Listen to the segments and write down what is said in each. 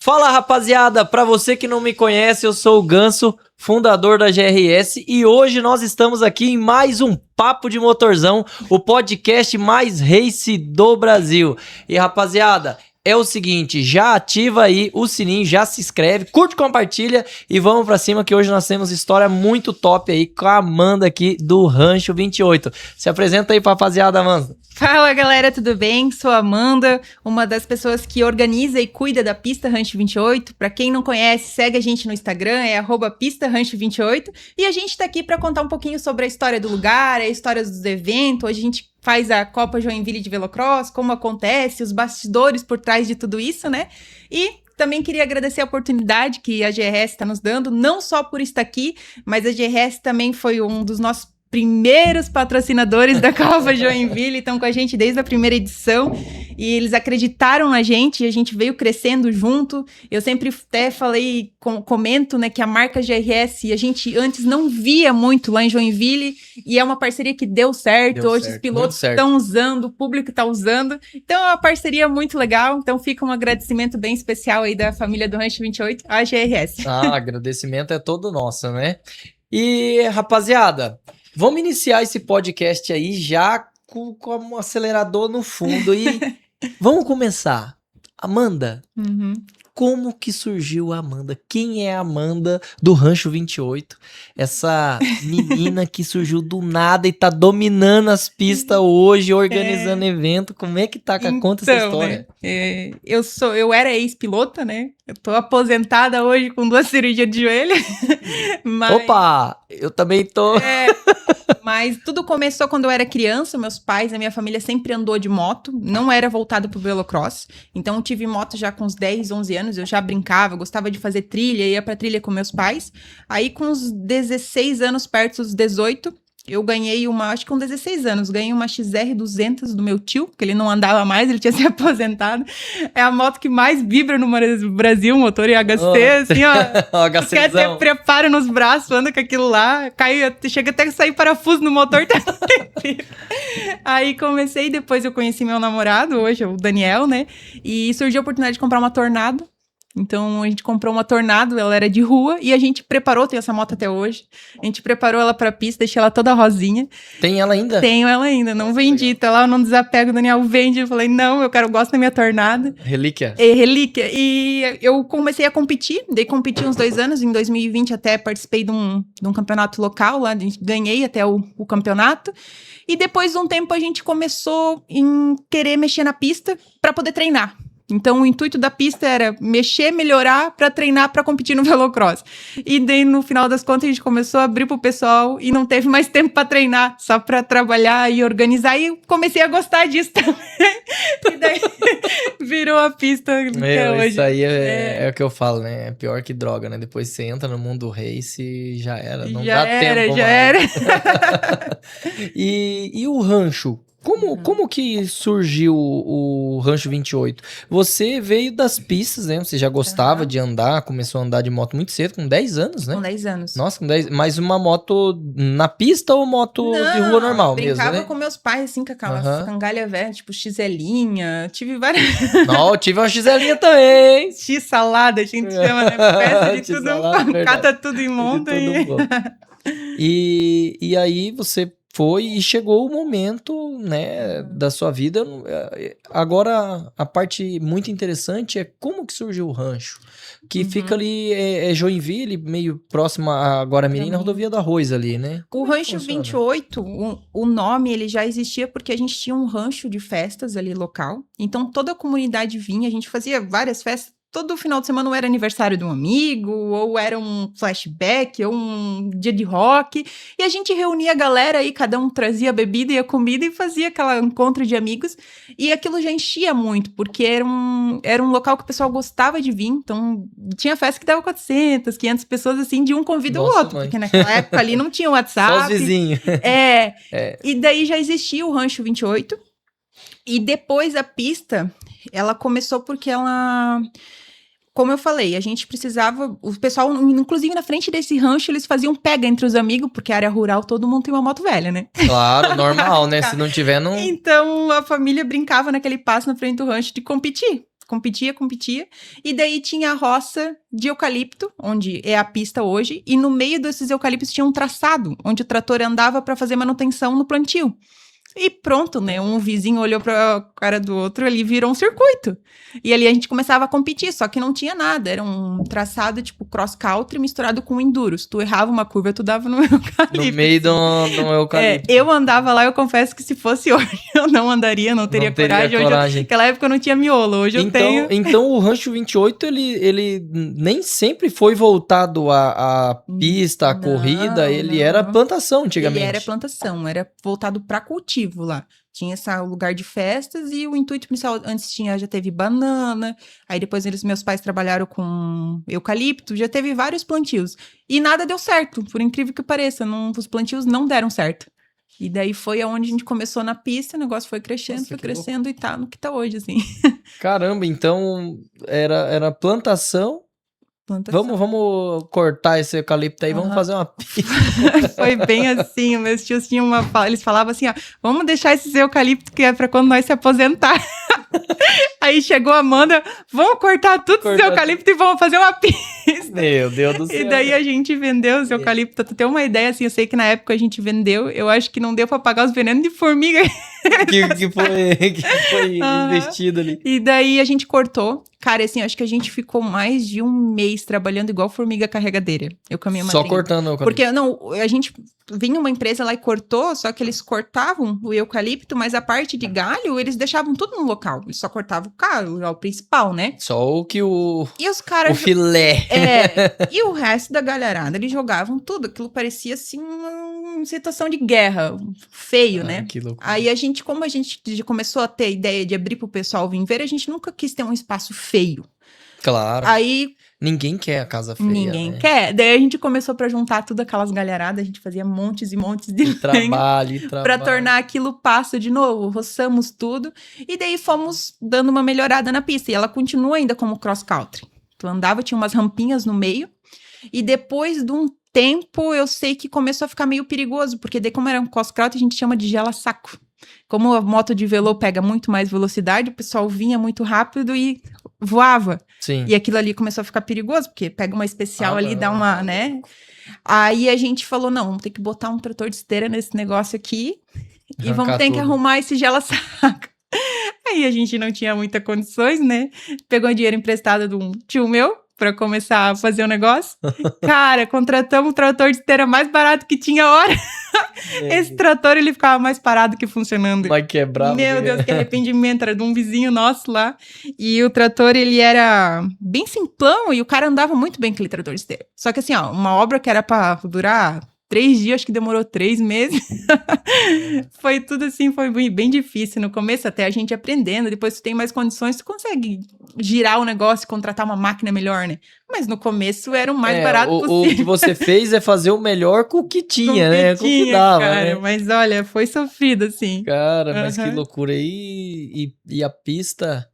Fala, rapaziada, pra você que não me conhece, eu sou o Ganso, fundador da GRS, e hoje nós estamos aqui em mais um Papo de Motorzão, o podcast mais race do Brasil. E rapaziada, é o seguinte, já ativa aí o sininho, já se inscreve, curte, compartilha e vamos pra cima que hoje nós temos história muito top aí com a Amanda aqui do Rancho 28. Se apresenta aí pra rapaziada, Amanda. Fala galera, tudo bem? Sou a Amanda, uma das pessoas que organiza e cuida da Pista Rancho 28. Para quem não conhece, segue a gente no Instagram, é @pistarancho28. E a gente tá aqui para contar um pouquinho sobre a história do lugar, a história dos eventos. Hoje a gente faz a Copa Joinville de Velocross, como acontece, os bastidores por trás de tudo isso, né? E também queria agradecer a oportunidade que a GRS está nos dando, não só por estar aqui, mas a GRS também foi um dos nossos primeiros patrocinadores da Copa Joinville, estão com a gente desde a primeira edição e eles acreditaram na gente e a gente veio crescendo junto. Eu sempre até falei, comento, né, que a marca GRS a gente antes não via muito lá em Joinville e é uma parceria que deu certo. Hoje os pilotos estão usando, o público está usando, então é uma parceria muito legal. Então fica um agradecimento bem especial aí da família do Rancho 28 à GRS. Agradecimento é todo nosso, né? E rapaziada, vamos iniciar esse podcast aí já com um acelerador no fundo e vamos começar. Amanda, como que surgiu a Amanda? Quem é a Amanda do Rancho 28? Essa menina que surgiu do nada e tá dominando as pistas hoje, organizando evento. Como é que tá? Conta essa história. Né? Eu era ex-pilota, né? Eu tô aposentada hoje com 2 cirurgias de joelho. Mas... Opa! Eu também tô... Mas tudo começou quando eu era criança. Meus pais, a minha família sempre andou de moto. Não era voltado pro velocross. Então eu tive moto já com uns 10, 11 anos. Eu já brincava, gostava de fazer trilha. Ia pra trilha com meus pais. Aí com uns 16 anos, perto dos 18... eu ganhei acho que com 16 anos, ganhei uma XR 200 do meu tio, que ele não andava mais, ele tinha se aposentado. É a moto que mais vibra no Brasil, motor e HC, assim, ó. Quer ter preparo nos braços, anda com aquilo lá, chega até a sair parafuso no motor. Aí comecei, depois eu conheci meu namorado, hoje, o Daniel, né? E surgiu a oportunidade de comprar uma Tornado. Então a gente comprou uma Tornado, ela era de rua e a gente preparou, tem essa moto até hoje. A gente preparou ela pra pista, deixei ela toda rosinha. Tem ela ainda? Tenho ela ainda, não vendi, tá lá, eu não desapego, o Daniel vende. Eu falei, não, eu gosto da minha Tornado. Relíquia? É, relíquia. E eu comecei a competir, daí competi uns 2 anos, em 2020 até participei de um campeonato local, lá ganhei até o campeonato. E depois de um tempo a gente começou em querer mexer na pista pra poder treinar. Então, o intuito da pista era mexer, melhorar para treinar para competir no velocross. E daí, no final das contas, a gente começou a abrir pro pessoal e não teve mais tempo para treinar, só para trabalhar e organizar. E comecei a gostar disso também. E daí, virou a pista até hoje. Isso aí é o que eu falo, né? É pior que droga, né? Depois você entra no mundo do race e já era. Não dá tempo já mais. era. E o rancho? Como que surgiu o Rancho 28? Você veio das pistas, né? Você já gostava de andar, começou a andar de moto muito cedo, com 10 anos, né? Com 10 anos. Nossa, com 10. Mas uma moto na pista ou moto de rua normal mesmo, né? Brincava com meus pais, assim, com aquelas cangalha velha, tipo Xelinha. Tive várias... Não, tive uma Xelinha também. X-salada, a gente chama, né? Peça de tudo, cata tudo e monta. E aí você... foi e chegou o momento, né, da sua vida. Agora, a parte muito interessante é como que surgiu o rancho, que fica ali, Joinville, meio próximo a Guaramirim, na rodovia do Arroz ali, né? O Rancho 28, o nome, ele já existia porque a gente tinha um rancho de festas ali local. Então, toda a comunidade vinha, a gente fazia várias festas. Todo final de semana ou era aniversário de um amigo, ou era um flashback, ou um dia de rock. E a gente reunia a galera aí, cada um trazia a bebida e a comida e fazia aquele encontro de amigos. E aquilo já enchia muito, porque era um local que o pessoal gostava de vir. Então, tinha festa que dava 400, 500 pessoas, assim, de um convida o outro. Mãe. Porque naquela época ali não tinha WhatsApp. Só os vizinhos. E daí já existia o Rancho 28. E depois a pista, ela começou porque ela... Como eu falei, a gente precisava... O pessoal, inclusive na frente desse rancho, eles faziam pega entre os amigos, porque área rural, todo mundo tem uma moto velha, né? Claro, normal, né? Se não tiver, não... Então, a família brincava naquele passo na frente do rancho de competir. competia. E daí tinha a roça de eucalipto, onde é a pista hoje. E no meio desses eucaliptos tinha um traçado, onde o trator andava para fazer manutenção no plantio. E pronto, né? Um vizinho olhou pra cara do outro, ali virou um circuito. E ali a gente começava a competir, só que não tinha nada. Era um traçado, tipo, cross-country misturado com enduro. Se tu errava uma curva, tu dava no eucalipto. No meio do eucalipto. Eu andava lá, eu confesso que se fosse hoje, eu não andaria, não teria coragem. Naquela época eu não tinha miolo, hoje eu tenho. Então o Rancho 28, ele nem sempre foi voltado à pista, à corrida. Ele era plantação antigamente. Ele era plantação, era voltado para cultivo lá. Tinha esse lugar de festas e o intuito principal, antes já teve banana, aí depois meus pais trabalharam com eucalipto, já teve vários plantios. E nada deu certo, por incrível que pareça, os plantios não deram certo. E daí foi aonde a gente começou na pista, o negócio foi crescendo, e tá no que tá hoje, assim. Caramba, então era plantação. Vamos cortar esse eucalipto aí, vamos fazer uma pista. Foi bem assim, meus tios tinham eles falavam assim, ó, vamos deixar esses eucalipto que é pra quando nós se aposentar. Aí chegou a Amanda, vamos cortar tudo esse eucalipto e vamos fazer uma pista. Meu Deus do céu. E daí a gente vendeu os eucaliptos, pra tu ter uma ideia, assim, eu sei que na época a gente vendeu, eu acho que não deu pra pagar os venenos de formiga. que foi investido ali. E daí a gente cortou. Cara, assim, acho que a gente ficou mais de um mês trabalhando igual formiga carregadeira. Eu com a minha madrinha. Só cortando o eucalipto. Porque, não, a gente vinha uma empresa lá e cortou, só que eles cortavam o eucalipto, mas a parte de galho, eles deixavam tudo no local. Eles só cortavam o principal, né? Só o que o... E os caras... O filé. E o resto da galharada, eles jogavam tudo. Aquilo parecia, assim, uma situação de guerra. Feio, né? Que loucura. Aí como a gente começou a ter a ideia de abrir pro pessoal vir ver, a gente nunca quis ter um espaço feio. Claro. Aí... Ninguém quer a casa feia, Ninguém né? quer. Daí a gente começou pra juntar tudo aquelas galharadas, a gente fazia montes e montes de trabalho. Pra tornar aquilo passo de novo. Roçamos tudo. E daí fomos dando uma melhorada na pista. E ela continua ainda como cross-country. Tu andava, tinha umas rampinhas no meio. E depois de um tempo, eu sei que começou a ficar meio perigoso. Porque daí, como era um cross-country, a gente chama de gela-saco. Como a moto de velô pega muito mais velocidade, o pessoal vinha muito rápido e voava. Sim. E aquilo ali começou a ficar perigoso, porque pega uma especial ali, dá uma, né? Aí a gente falou, não, vamos ter que botar um trator de esteira nesse negócio aqui e vamos ter que arrumar esse gela-saco. Aí a gente não tinha muitas condições, né? Pegou dinheiro emprestado de um tio meu pra começar a fazer o negócio. Cara, contratamos um trator de esteira mais barato que tinha hora. Esse trator, ele ficava mais parado que funcionando. Vai quebrar. Meu Deus, que arrependimento. Era de um vizinho nosso lá. E o trator, ele era bem simplão e o cara andava muito bem com aquele trator de esteira. Só que assim, ó, uma obra que era pra durar 3 dias, acho que demorou 3 meses. Foi tudo assim, foi bem difícil. No começo, até a gente aprendendo. Depois, tu tem mais condições, tu consegue girar o negócio, contratar uma máquina melhor, né? Mas no começo era o mais barato possível. O que você fez é fazer o melhor com o que tinha, né? Com o que dava, cara, né? Mas olha, foi sofrido, assim. Cara, mas que loucura. E a pista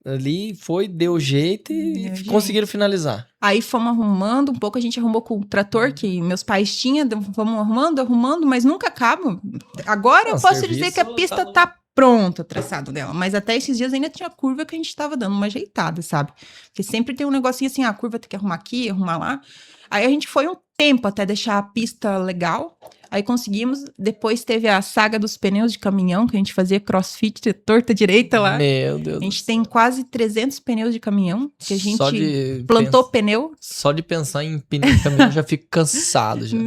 ali deu jeito e conseguiram finalizar. Aí fomos arrumando um pouco, a gente arrumou com o trator que meus pais tinham, fomos arrumando, mas nunca acaba. Agora eu posso dizer que a pista tá pronta, o traçado dela, mas até esses dias ainda tinha curva que a gente tava dando uma ajeitada, sabe? Porque sempre tem um negocinho assim, a curva tem que arrumar aqui, arrumar lá. Aí a gente foi um tempo até deixar a pista legal. Aí conseguimos, depois teve a saga dos pneus de caminhão, que a gente fazia crossfit torta direita lá. Meu Deus. A gente tem quase 300 pneus de caminhão, que a gente plantou pneu. Só de pensar em pneu de caminhão, eu já fico cansado já.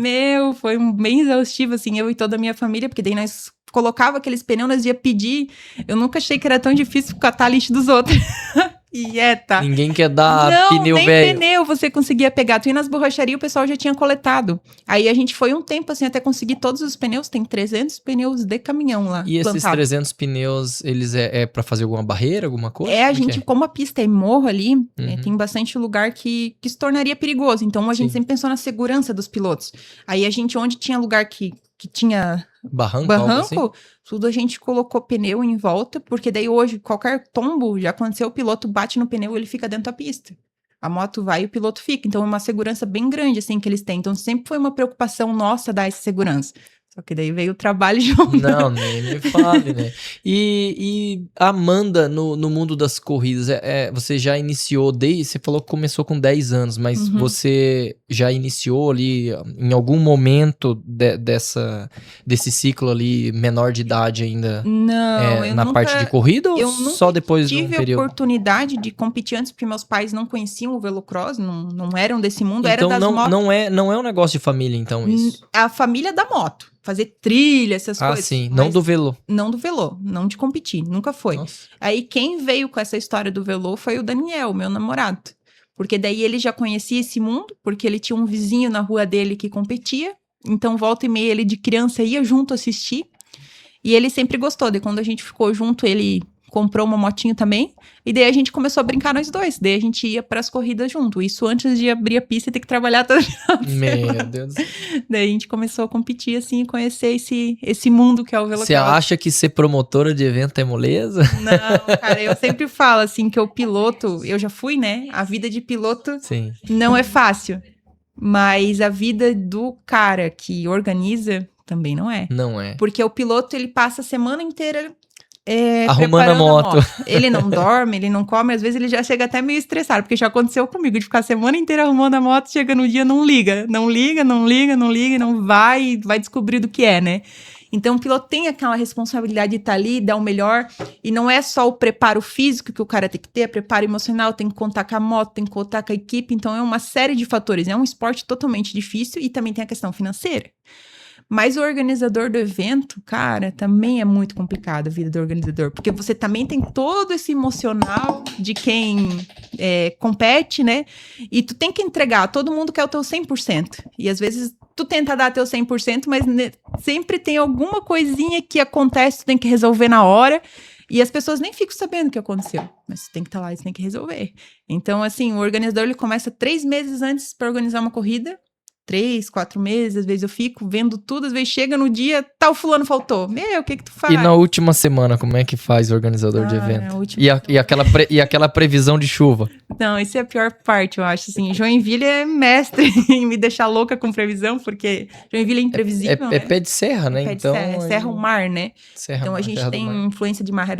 Foi bem exaustivo, assim, eu e toda a minha família, porque daí nós colocava aqueles pneus, nós ia pedir. Eu nunca achei que era tão difícil catar lixo dos outros. Tá. Ninguém quer dar pneu velho. Nem pneu você conseguia pegar. Tu ia nas borracharias, o pessoal já tinha coletado. Aí a gente foi um tempo, assim, até conseguir todos os pneus. Tem 300 pneus de caminhão lá. E esses 300 pneus, eles é pra fazer alguma barreira, alguma coisa? A gente, como a pista é morro ali, tem bastante lugar que se tornaria perigoso. Então a gente sempre pensou na segurança dos pilotos. Aí a gente, onde tinha lugar que tinha barranco assim? Tudo a gente colocou pneu em volta, porque daí hoje qualquer tombo, já aconteceu, o piloto bate no pneu e ele fica dentro da pista. A moto vai e o piloto fica. Então é uma segurança bem grande assim que eles têm. Então sempre foi uma preocupação nossa dar essa segurança. Só que daí veio o trabalho junto. Não, nem me fale, né? E a Amanda, no mundo das corridas, você já iniciou, você falou que começou com 10 anos, mas você já iniciou ali em algum momento desse ciclo ali, menor de idade ainda, Não, eu na nunca, parte de corrida ou eu só nunca depois de um tive a período? oportunidade de competir antes, porque meus pais não conheciam o velocross, não eram desse mundo, era Então das motos. não é um negócio de família, então, isso. A família da moto, fazer trilha, essas Ah, coisas. sim, mas não do velô. Não do velô, não de competir, nunca foi. Nossa. Aí quem veio com essa história do velô foi o Daniel, meu namorado. Porque daí ele já conhecia esse mundo, porque ele tinha um vizinho na rua dele que competia. Então, volta e meia, ele de criança ia junto assistir. E ele sempre gostou. Daí quando a gente ficou junto, ele comprou uma motinho também. E daí a gente começou a brincar nós dois. Daí a gente ia pras corridas junto. Isso antes de abrir a pista e ter que trabalhar todo dia. Meu Deus. Daí a gente começou a competir assim e conhecer esse mundo que é o velocross. Você acha que ser promotora de evento é moleza? Não, cara, eu sempre falo assim que o piloto, eu já fui, né? A vida de piloto Sim. não é fácil. Mas a vida do cara que organiza também não é. Não é. Porque o piloto, ele passa a semana inteira Arrumando a preparando moto. Ele não dorme, ele não come, às vezes ele já chega até meio estressado, porque já aconteceu comigo, de ficar a semana inteira arrumando a moto, chega no dia, não liga, e não vai descobrir do que é, né? Então o piloto tem aquela responsabilidade de estar ali, dar o melhor, e não é só o preparo físico que o cara tem que ter, é preparo emocional, tem que contar com a moto, tem que contar com a equipe, então é uma série de fatores, é um esporte totalmente difícil e também tem a questão financeira. Mas o organizador do evento, cara, também é muito complicado a vida do organizador, porque você também tem todo esse emocional de quem compete, né? E tu tem que entregar, todo mundo quer o teu 100%. E às vezes tu tenta dar teu 100%, mas sempre tem alguma coisinha que acontece, tu tem que resolver na hora. E as pessoas nem ficam sabendo o que aconteceu, mas você tem que estar lá e você tem que resolver. Então, assim, o organizador, ele começa 3 meses antes para organizar uma corrida, 3, 4 meses, às vezes eu fico vendo tudo, às vezes chega no dia, tal fulano faltou. Meu, o que tu faz? E na última semana, como é que faz o organizador de evento? E aquela previsão de chuva? Não, isso é a pior parte, eu acho, assim. Joinville é mestre em me deixar louca com previsão, porque Joinville é imprevisível, né? É pé de serra, né? Pé de serra, serra o mar, né? Então a gente tem influência de maré,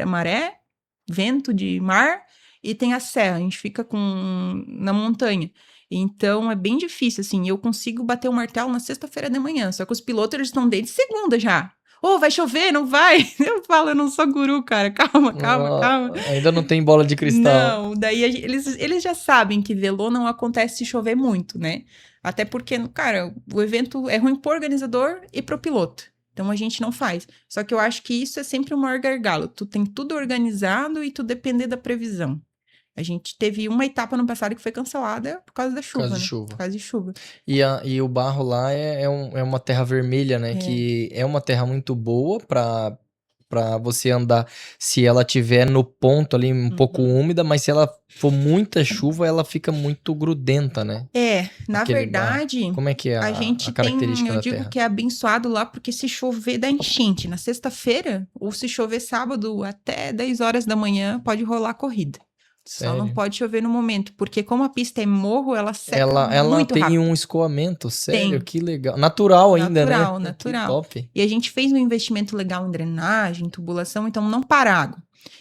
vento de mar e tem a serra, a gente fica na montanha. Então, é bem difícil, assim, eu consigo bater o martelo na sexta-feira de manhã, só que os pilotos, eles estão desde segunda já. Vai chover, não vai? Eu falo, eu não sou guru, cara, calma. Ainda não tem bola de cristal. Não, daí eles já sabem que velô não acontece se chover muito, né? Até porque, cara, o evento é ruim pro organizador e pro piloto. Então, a gente não faz. Só que eu acho que isso é sempre o maior gargalo. Tu tem tudo organizado e tu depender da previsão. A gente teve uma etapa no passado que foi cancelada por causa da chuva, Por causa de chuva. E o barro lá é uma terra vermelha, né? Que é uma terra muito boa pra você andar. Se ela tiver no ponto ali um pouco úmida, mas se ela for muita chuva, ela fica muito grudenta, né? Na verdade... Barro. Como é que é a gente característica da terra? Eu digo que é abençoado lá porque se chover dá enchente. Na sexta-feira, ou se chover sábado até 10 horas da manhã, pode rolar a corrida. Sério? Só não pode chover no momento, porque como a pista é morro, ela seca muito tem rápido. Um escoamento, sério, que legal. Natural ainda, né? Natural. Que top. E a gente fez um investimento legal em drenagem, tubulação, então não para água.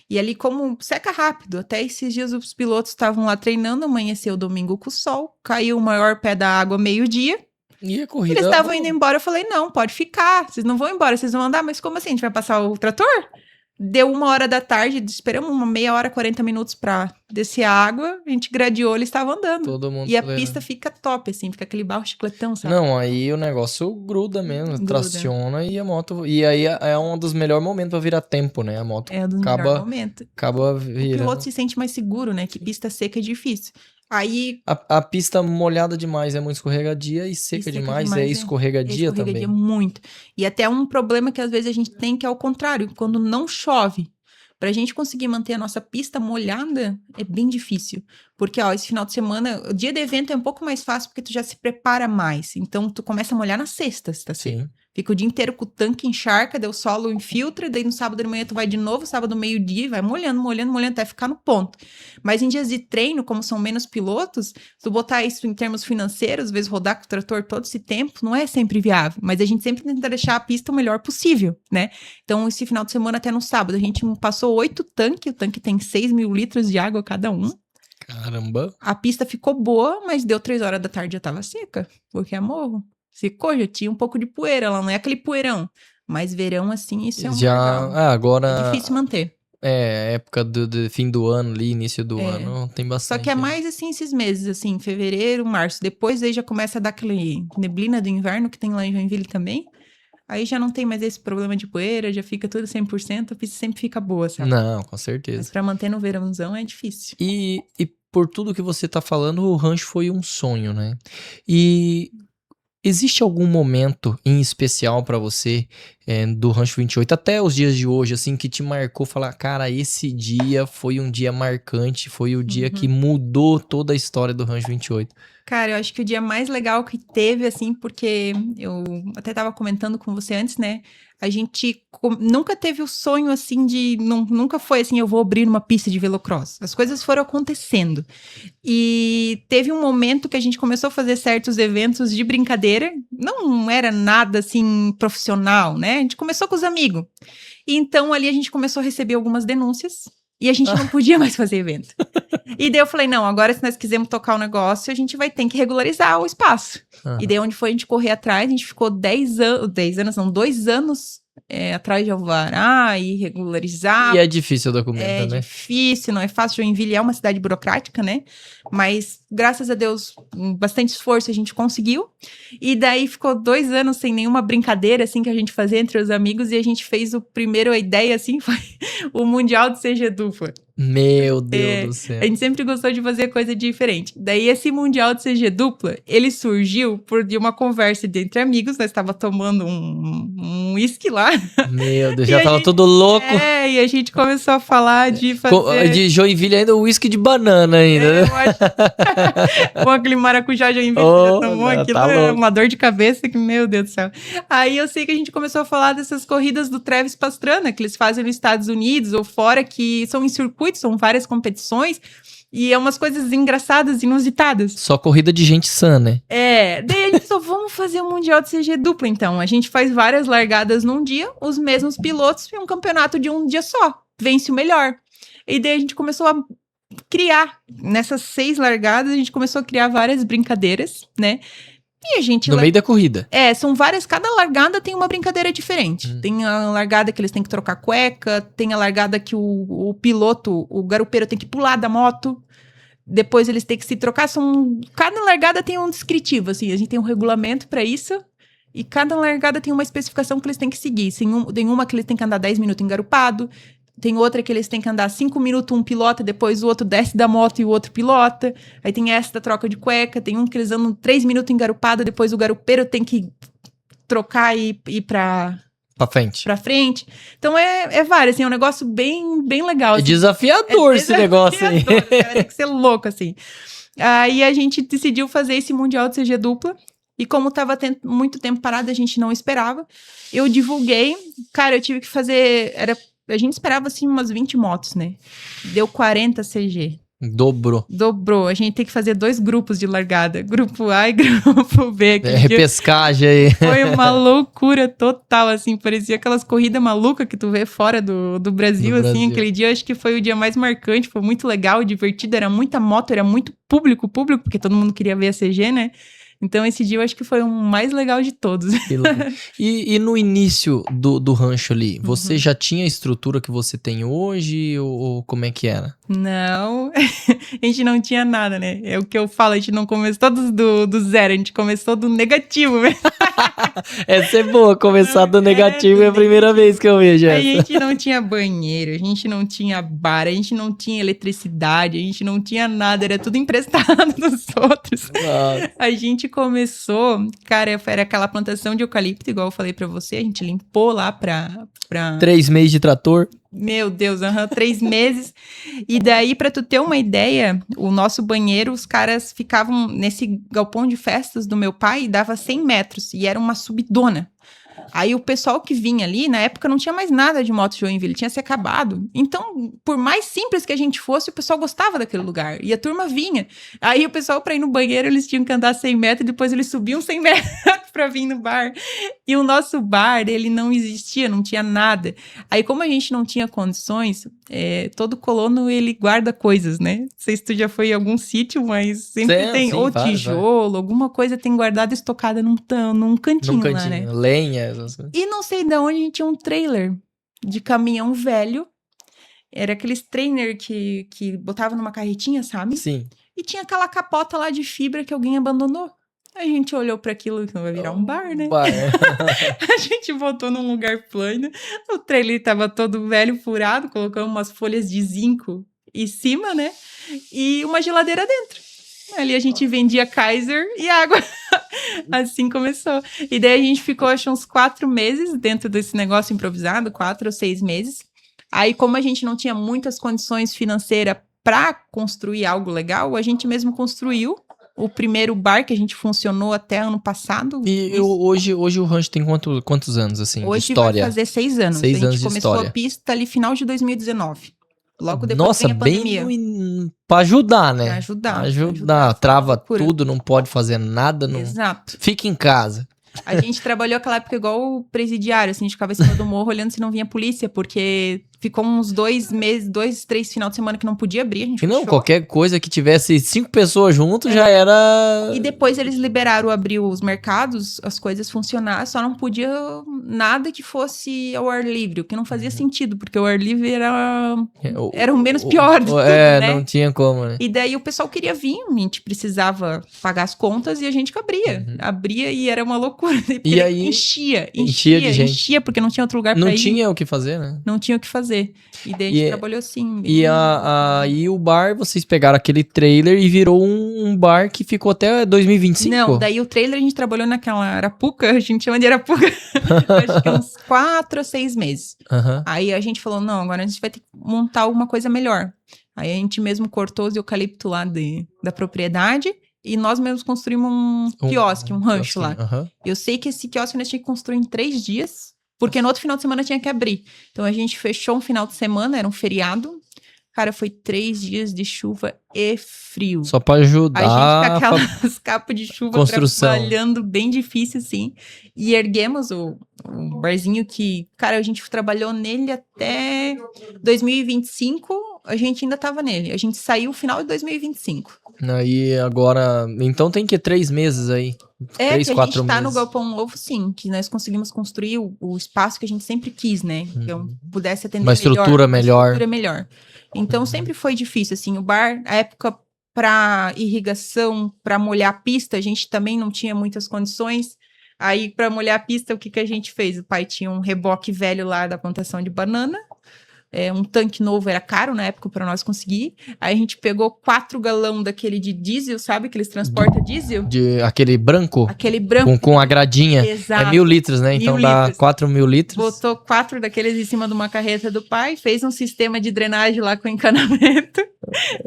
E ali como seca rápido, até esses dias os pilotos estavam lá treinando, amanheceu domingo com o sol, caiu o maior pé da água meio-dia. E a corrida... Eles estavam indo embora, eu falei, não, pode ficar, vocês não vão embora, vocês vão andar, mas como assim, a gente vai passar o trator? Deu 1h da tarde, esperamos uma meia hora, 40 minutos pra descer a água, a gente gradeou, eles estavam andando. Todo mundo e a pista fica top, assim, fica aquele barro chicletão, sabe? Não, aí o negócio gruda mesmo, traciona e a moto... E aí é um dos melhores momentos pra virar tempo, né? A moto é um dos melhores momentos. Acaba virando. O piloto se sente mais seguro, né? Que pista seca é difícil. Aí... A pista molhada demais é muito escorregadia e seca demais é escorregadia também. Escorregadia muito. E até um problema que às vezes a gente tem que é o contrário, quando não chove. Pra gente conseguir manter a nossa pista molhada é bem difícil. Porque, esse final de semana, o dia do evento é um pouco mais fácil porque tu já se prepara mais. Então, tu começa a molhar na sexta, tá certo? Sim. Fica o dia inteiro com o tanque encharca, daí o solo infiltra, daí no sábado de manhã tu vai de novo, sábado meio-dia, vai molhando até ficar no ponto. Mas em dias de treino, como são menos pilotos, se tu botar isso em termos financeiros, às vezes rodar com o trator todo esse tempo, não é sempre viável. Mas a gente sempre tenta deixar a pista o melhor possível, né? Então, esse final de semana, até no sábado, a gente passou 8 tanques, o tanque tem 6.000 litros de água cada um. Caramba. A pista ficou boa, mas deu 3 horas da tarde já tava seca, porque é morro. Secou, já tinha um pouco de poeira, ela não é aquele poeirão. Mas verão, assim, isso é um legal. Agora... É difícil manter. Época do fim do ano ali, início do ano, tem bastante. Só que é mais, assim, esses meses, assim, fevereiro, março. Depois aí já começa a dar aquele neblina do inverno que tem lá em Joinville também. Aí já não tem mais esse problema de poeira, já fica tudo 100%, a pista sempre fica boa, sabe? Não, com certeza. Mas pra manter no verãozão é difícil. E por tudo que você tá falando, o rancho foi um sonho, né? E existe algum momento em especial pra você do Rancho 28, até os dias de hoje, assim, que te marcou, falar, cara, esse dia foi um dia marcante, foi o dia que mudou toda a história do Rancho 28? Cara, eu acho que o dia mais legal que teve, assim, porque eu até tava comentando com você antes, né? A gente nunca teve o sonho, assim, nunca foi assim, eu vou abrir uma pista de velocross. As coisas foram acontecendo. E teve um momento que a gente começou a fazer certos eventos de brincadeira. Não era nada, assim, profissional, né? A gente começou com os amigos. E então, ali, a gente começou a receber algumas denúncias. E a gente não podia mais fazer evento. E daí eu falei, não, agora se nós quisermos tocar o negócio, a gente vai ter que regularizar o espaço. E daí onde foi a gente correr atrás, a gente ficou 2 anos atrás de alvará e regularizar. E é difícil o documento, né? É difícil, não é fácil. Joinville é uma cidade burocrática, né? Mas, graças a Deus, com bastante esforço a gente conseguiu. E daí ficou 2 anos sem nenhuma brincadeira, assim, que a gente fazia entre os amigos. E a gente fez a ideia, assim, foi o Mundial de CG Dupla. Meu Deus do céu. A gente sempre gostou de fazer coisa diferente. Daí, esse Mundial de CG Dupla, ele surgiu de uma conversa entre amigos. Nós estávamos tomando um uísque lá. Meu Deus, já tava todo louco. E a gente começou a falar de fazer... De Joinville ainda, uísque de banana ainda. Eu acho... Com aquele maracujá Joinville, já tomou aquilo, tá uma dor de cabeça que, meu Deus do céu. Aí eu sei que a gente começou a falar dessas corridas do Travis Pastrana, que eles fazem nos Estados Unidos ou fora, que são em circuitos, são várias competições. E é umas coisas engraçadas, inusitadas. Só corrida de gente sã, né? Daí a gente só vamos fazer um Mundial de CG dupla, então. A gente faz várias largadas num dia, os mesmos pilotos e um campeonato de um dia só. Vence o melhor. E daí a gente começou a criar, nessas 6 largadas, a gente começou a criar várias brincadeiras, né? E a gente... No meio da corrida. São várias, cada largada tem uma brincadeira diferente. Tem a largada que eles têm que trocar cueca, tem a largada que o piloto, o garupeiro tem que pular da moto, depois eles têm que se trocar, cada largada tem um descritivo, assim, a gente tem um regulamento pra isso, e cada largada tem uma especificação que eles têm que seguir. Tem uma que eles têm que andar 10 minutos engarupado, tem outra que eles têm que andar 5 minutos, um pilota, depois o outro desce da moto e o outro pilota. Aí tem essa da troca de cueca, tem um que eles andam 3 minutos engarupado, depois o garupeiro tem que trocar e ir pra frente. Então é vários, assim, é um negócio bem, bem legal. É assim. desafiador esse negócio aí. Cara, tem que ser louco, assim. Aí a gente decidiu fazer esse Mundial de CG dupla. E como tava muito tempo parado, a gente não esperava. Eu divulguei. Cara, eu tive que fazer... A gente esperava, assim, umas 20 motos, né? Deu 40 CG. Dobrou. A gente tem que fazer 2 grupos de largada. Grupo A e grupo B. Repescagem aí. Foi uma loucura total, assim. Parecia aquelas corridas malucas que tu vê fora do Brasil, assim. Aquele dia, acho que foi o dia mais marcante. Foi muito legal, divertido. Era muita moto, era muito público, porque todo mundo queria ver a CG, né? Então, esse dia eu acho que foi o mais legal de todos. E no início do rancho ali, você já tinha a estrutura que você tem hoje? Ou como é que era? Não, a gente não tinha nada, né? É o que eu falo, a gente não começou todos do zero, a gente começou do negativo mesmo. Essa é boa, começar do negativo é a primeira vez que eu vejo essa. A gente não tinha banheiro, a gente não tinha bar, a gente não tinha eletricidade, a gente não tinha nada, era tudo emprestado dos outros. Nossa. A gente começou, cara, era aquela plantação de eucalipto, igual eu falei pra você, a gente limpou lá pra... 3 meses de trator. Meu Deus, 3 meses. E daí, pra tu ter uma ideia, o nosso banheiro, os caras ficavam nesse galpão de festas do meu pai, dava 100 metros, e era uma subidona. Aí o pessoal que vinha ali, na época não tinha mais nada de Moto Joinville, tinha se acabado. Então, por mais simples que a gente fosse, o pessoal gostava daquele lugar. E a turma vinha. Aí o pessoal, pra ir no banheiro, eles tinham que andar 100 metros e depois eles subiam 100 metros pra vir no bar. E o nosso bar, ele não existia, não tinha nada. Aí, como a gente não tinha condições, todo colono, ele guarda coisas, né? Não sei se tu já foi em algum sítio, mas sempre tem sim, ou vários, tijolo, alguma coisa tem guardada estocada num cantinho lá, né? Lenha, essas coisas. E não sei de onde a gente tinha um trailer de caminhão velho. Era aqueles trainer que botava numa carretinha, sabe? Sim. E tinha aquela capota lá de fibra que alguém abandonou. A gente olhou para aquilo que não vai virar um bar, né? Bar. A gente botou num lugar plano. O trailer tava todo velho, furado. Colocamos umas folhas de zinco em cima, né? E uma geladeira dentro. Ali a gente vendia Kaiser e água. Assim começou. E daí a gente ficou, acho, uns 4 meses dentro desse negócio improvisado, 4 ou 6 meses. Aí, como a gente não tinha muitas condições financeiras para construir algo legal, a gente mesmo construiu o primeiro bar que a gente funcionou até ano passado. E hoje o rancho tem quantos anos, assim, hoje de história? Vai fazer 6 anos. 6 anos a gente de começou história. A pista ali final de 2019. Logo depois Nossa, vem a pandemia. Pra ajudar, né? Pra Pra ajudar. Trava Loucura. tudo, não pode fazer nada. Não... Exato. Fica em casa. A gente trabalhou aquela época igual o presidiário, assim, a gente ficava em cima do morro olhando se não vinha polícia, porque ficou uns 2 meses, 2, 3 final de semana que não podia abrir, a gente E não, fechou. qualquer coisa que tivesse 5 pessoas juntos já era... E depois eles liberaram, abriu os mercados, as coisas funcionaram, só não podia nada que fosse ao ar livre, o que não fazia sentido, porque o ar livre era o menos pior de tudo, né? Não tinha como, né? E daí o pessoal queria vir, a gente precisava pagar as contas e a gente que abria. Abria e era uma loucura. E aí enchia de gente. Enchia, porque não tinha outro lugar pra ir. Não tinha o que fazer, né? Não tinha o que fazer. E daí a gente trabalhou assim. E aí o bar, vocês pegaram aquele trailer e virou um bar que ficou até 2025? Não, daí o trailer a gente trabalhou naquela Arapuca, a gente chama de Arapuca, acho que uns 4 ou 6 meses. Aí a gente falou, não, agora a gente vai ter que montar alguma coisa melhor. Aí a gente mesmo cortou os eucalipto lá da propriedade e nós mesmos construímos um quiosque, um rancho lá. Eu sei que esse quiosque nós tínhamos que construir em 3 dias, porque no outro final de semana tinha que abrir. Então a gente fechou um final de semana, era um feriado. Cara, foi 3 dias de chuva e frio. Só pra ajudar. A gente com aquelas capas de chuva construção. Trabalhando bem difícil, assim. E erguemos o barzinho que, cara, a gente trabalhou nele até 2025. A gente ainda tava nele. A gente saiu no final de 2025. Aí agora... Então tem que 3 meses aí. 3, 4 meses. Que a gente tá no Galpão Novo, sim. Que nós conseguimos construir o espaço que a gente sempre quis, né? Que eu pudesse atender uma estrutura melhor. Uma estrutura melhor. Então sempre foi difícil, assim. O bar, a época pra irrigação, pra molhar a pista, a gente também não tinha muitas condições. Aí, pra molhar a pista, o que a gente fez? O pai tinha um reboque velho lá da plantação de banana. Um tanque novo era caro na época para nós conseguir. Aí a gente pegou 4 galão daquele de diesel, sabe? Que eles transportam diesel. Aquele branco? Aquele branco. Com a gradinha. Exato. É 1.000 litros, né? Então dá 4.000 litros. Botou 4 daqueles em cima de uma carreta do pai, fez um sistema de drenagem lá com encanamento.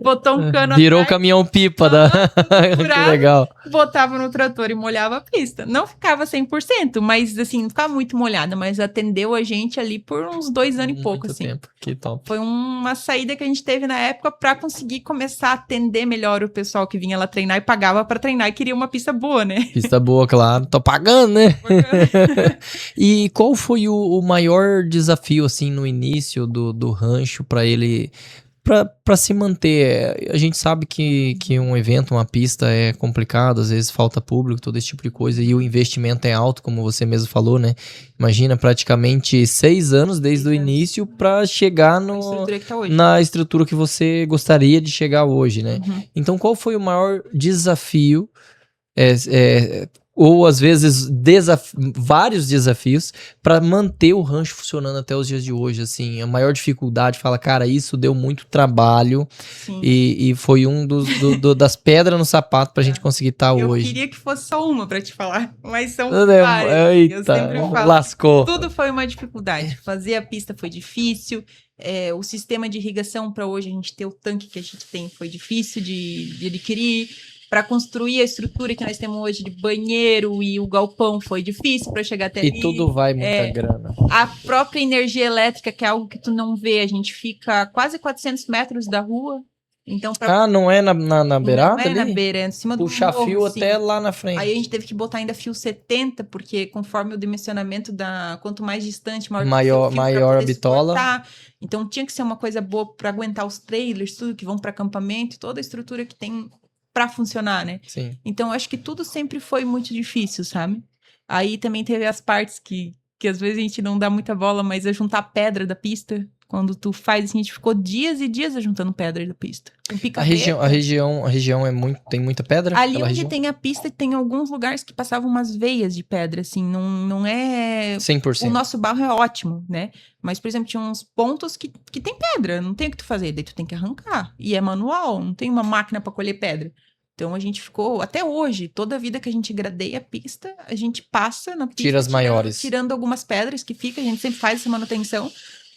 Botou um cano Virou o caminhão-pipa da... Que legal. Botava no trator e molhava a pista. Não ficava 100%, mas assim, não ficava muito molhada, mas atendeu a gente ali por uns 2 anos e pouco, assim. Tempo. Que top. Foi uma saída que a gente teve na época pra conseguir começar a atender melhor o pessoal que vinha lá treinar e pagava pra treinar e queria uma pista boa, né? Pista boa, claro. Tô pagando, né? E qual foi o maior desafio, assim, no início do rancho pra ele... Pra se manter? A gente sabe que um evento, uma pista é complicado, às vezes falta público, todo esse tipo de coisa, e o investimento é alto, como você mesmo falou, né? Imagina, praticamente 6 anos desde o início pra chegar na estrutura que você gostaria de chegar hoje, né? Então, qual foi o maior desafio, ou às vezes vários desafios para manter o rancho funcionando até os dias de hoje, assim, a maior dificuldade, fala, cara, isso deu muito trabalho e foi das pedras no sapato pra gente conseguir estar hoje. Eu queria que fosse só uma pra te falar, mas são várias. Eita, eu sempre falo, lascou. Tudo foi uma dificuldade, fazer a pista foi difícil, o sistema de irrigação para hoje a gente ter o tanque que a gente tem foi difícil de adquirir. para construir a estrutura que nós temos hoje de banheiro e o galpão foi difícil para chegar até ali. E tudo vai muita grana. A própria energia elétrica, que é algo que tu não vê, a gente fica a quase 400 metros da rua. Então, não é na beirada ali? Não é na beira, é em cima do morro. Puxar fio assim. até lá na frente. Aí a gente teve que botar ainda fio 70, porque conforme o dimensionamento quanto mais distante, maior a bitola. Suportar. Então tinha que ser uma coisa boa para aguentar os trailers, tudo que vão para acampamento, toda a estrutura que tem para funcionar, né? Sim. Então acho que tudo sempre foi muito difícil, sabe? Aí também teve as partes que às vezes a gente não dá muita bola, mas é juntar pedra da pista. Quando tu faz, assim, a gente ficou dias e dias juntando pedra da pista. A região tem muita pedra? Ali onde tem a pista, tem alguns lugares que passavam umas veias de pedra, assim, não é... 100%. O nosso barro é ótimo, né? Mas, por exemplo, tinha uns pontos que tem pedra, não tem o que tu fazer, daí tu tem que arrancar. E é manual, não tem uma máquina pra colher pedra. Então a gente ficou, até hoje, toda a vida que a gente gradeia a pista, a gente passa na pista. Tira as maiores. Tirando algumas pedras que fica, a gente sempre faz essa manutenção.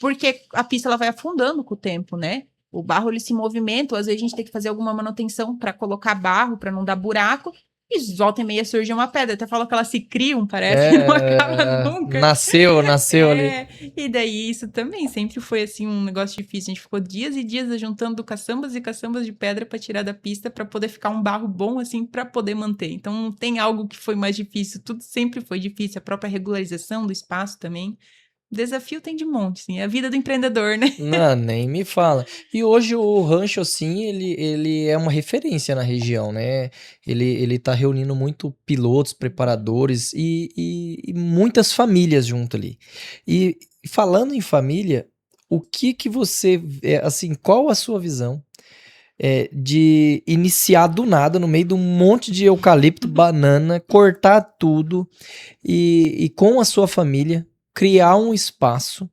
Porque a pista ela vai afundando com o tempo, né? O barro ele se movimenta, às vezes a gente tem que fazer alguma manutenção para colocar barro, para não dar buraco. E volta e meia surge uma pedra. Até fala que elas se criam, parece, não acaba nunca. Nasceu ali. E daí isso também sempre foi assim um negócio difícil. A gente ficou dias e dias juntando caçambas e caçambas de pedra para tirar da pista, para poder ficar um barro bom assim, para poder manter. Então não tem algo que foi mais difícil. Tudo sempre foi difícil. A própria regularização do espaço também. Desafio tem de monte, sim. É a vida do empreendedor, né? Não, nem me fala. E hoje o rancho, assim, ele é uma referência na região, né? Ele tá reunindo muito pilotos, preparadores e muitas famílias junto ali. E falando em família, o que você... assim, qual a sua visão de iniciar do nada, no meio de um monte de eucalipto, banana, cortar tudo e com a sua família criar um espaço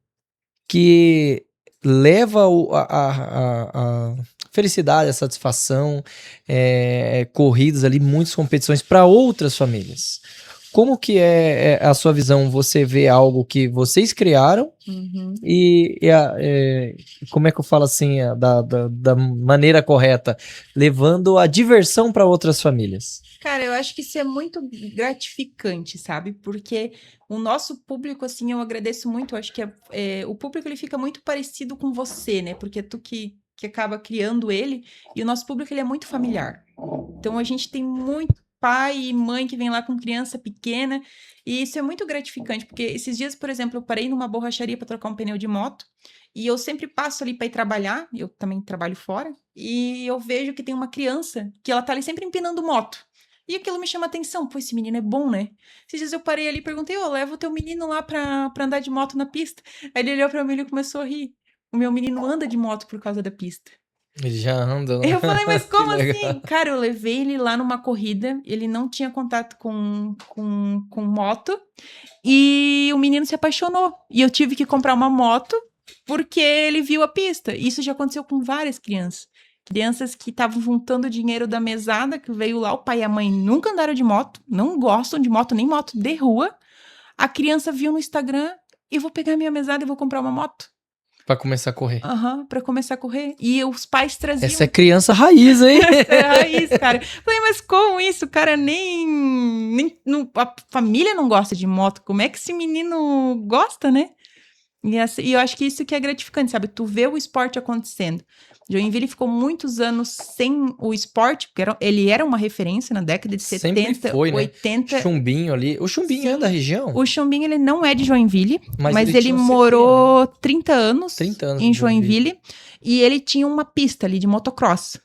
que leva a felicidade, a satisfação, corridas ali, muitas competições para outras famílias. Como que é a sua visão? Você vê algo que vocês criaram e como é que eu falo assim, da maneira correta, levando a diversão para outras famílias? Cara, eu acho que isso é muito gratificante, sabe? Porque o nosso público, assim, eu agradeço muito. Eu acho que o público, ele fica muito parecido com você, né? Porque é tu que acaba criando ele. E o nosso público, ele é muito familiar. Então, a gente tem muito pai e mãe que vem lá com criança pequena. E isso é muito gratificante. Porque esses dias, por exemplo, eu parei numa borracharia para trocar um pneu de moto. E eu sempre passo ali para ir trabalhar. Eu também trabalho fora. E eu vejo que tem uma criança que ela tá ali sempre empinando moto. E aquilo me chama atenção. Pô, esse menino é bom, né? Esses dias eu parei ali e perguntei, leva o teu menino lá pra andar de moto na pista. Aí ele olhou pra mim e começou a rir. O meu menino anda de moto por causa da pista. Ele já anda, né? Eu falei, mas como assim? Cara, eu levei ele lá numa corrida, ele não tinha contato com moto, e o menino se apaixonou. E eu tive que comprar uma moto porque ele viu a pista. Isso já aconteceu com várias crianças. Crianças que estavam juntando dinheiro da mesada, que veio lá, o pai e a mãe nunca andaram de moto, não gostam de moto, nem moto de rua. A criança viu no Instagram, e vou pegar minha mesada e vou comprar uma moto. Pra começar a correr. Pra começar a correr. E os pais traziam... Essa é criança raiz, hein? Essa é raiz, cara. Falei, mas como isso? O cara a família não gosta de moto. Como é que esse menino gosta, né? E eu acho que isso que é gratificante, sabe? Tu vê o esporte acontecendo. Joinville ficou muitos anos sem o esporte, porque ele era uma referência na década de 70, sempre foi, 80. Né? Chumbinho ali. O Chumbinho Sim. É da região? O Chumbinho, ele não é de Joinville, mas ele morou 30 anos em Joinville. E ele tinha uma pista ali de motocross.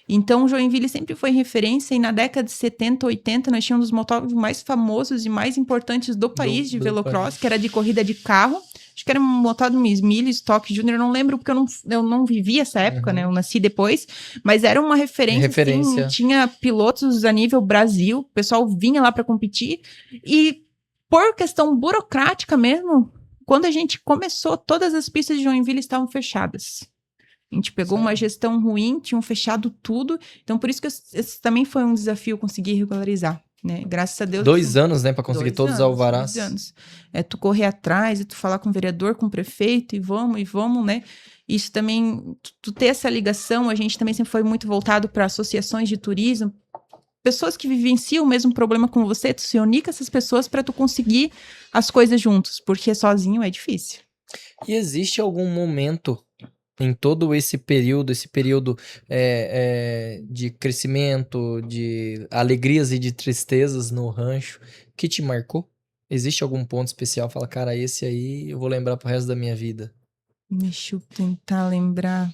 Então, Joinville sempre foi referência, e na década de 70, 80, nós tínhamos um dos motocross mais famosos e mais importantes do país de velocross, que era de corrida de carro. Acho que era um montado Millie, Stock Junior, eu não lembro porque eu não vivi essa época, né? Eu nasci depois, mas era uma referência. Assim, tinha pilotos a nível Brasil, o pessoal vinha lá para competir, e por questão burocrática mesmo, quando a gente começou, todas as pistas de Joinville estavam fechadas. A gente pegou uma gestão ruim, tinham fechado tudo, então por isso que esse também foi um desafio conseguir regularizar. Né? Graças a Deus. 2 anos, né? Pra conseguir todos os alvarás. 2 anos. É tu correr atrás, é tu falar com o vereador, com o prefeito, e vamos, né? Isso também, tu ter essa ligação, a gente também sempre foi muito voltado para associações de turismo, pessoas que vivenciam o mesmo problema com você, tu se unir com essas pessoas pra tu conseguir as coisas juntos, porque sozinho é difícil. E existe algum momento em todo esse período de crescimento, de alegrias e de tristezas no rancho, que te marcou? Existe algum ponto especial? Fala, cara, esse aí eu vou lembrar pro resto da minha vida. Deixa eu tentar lembrar.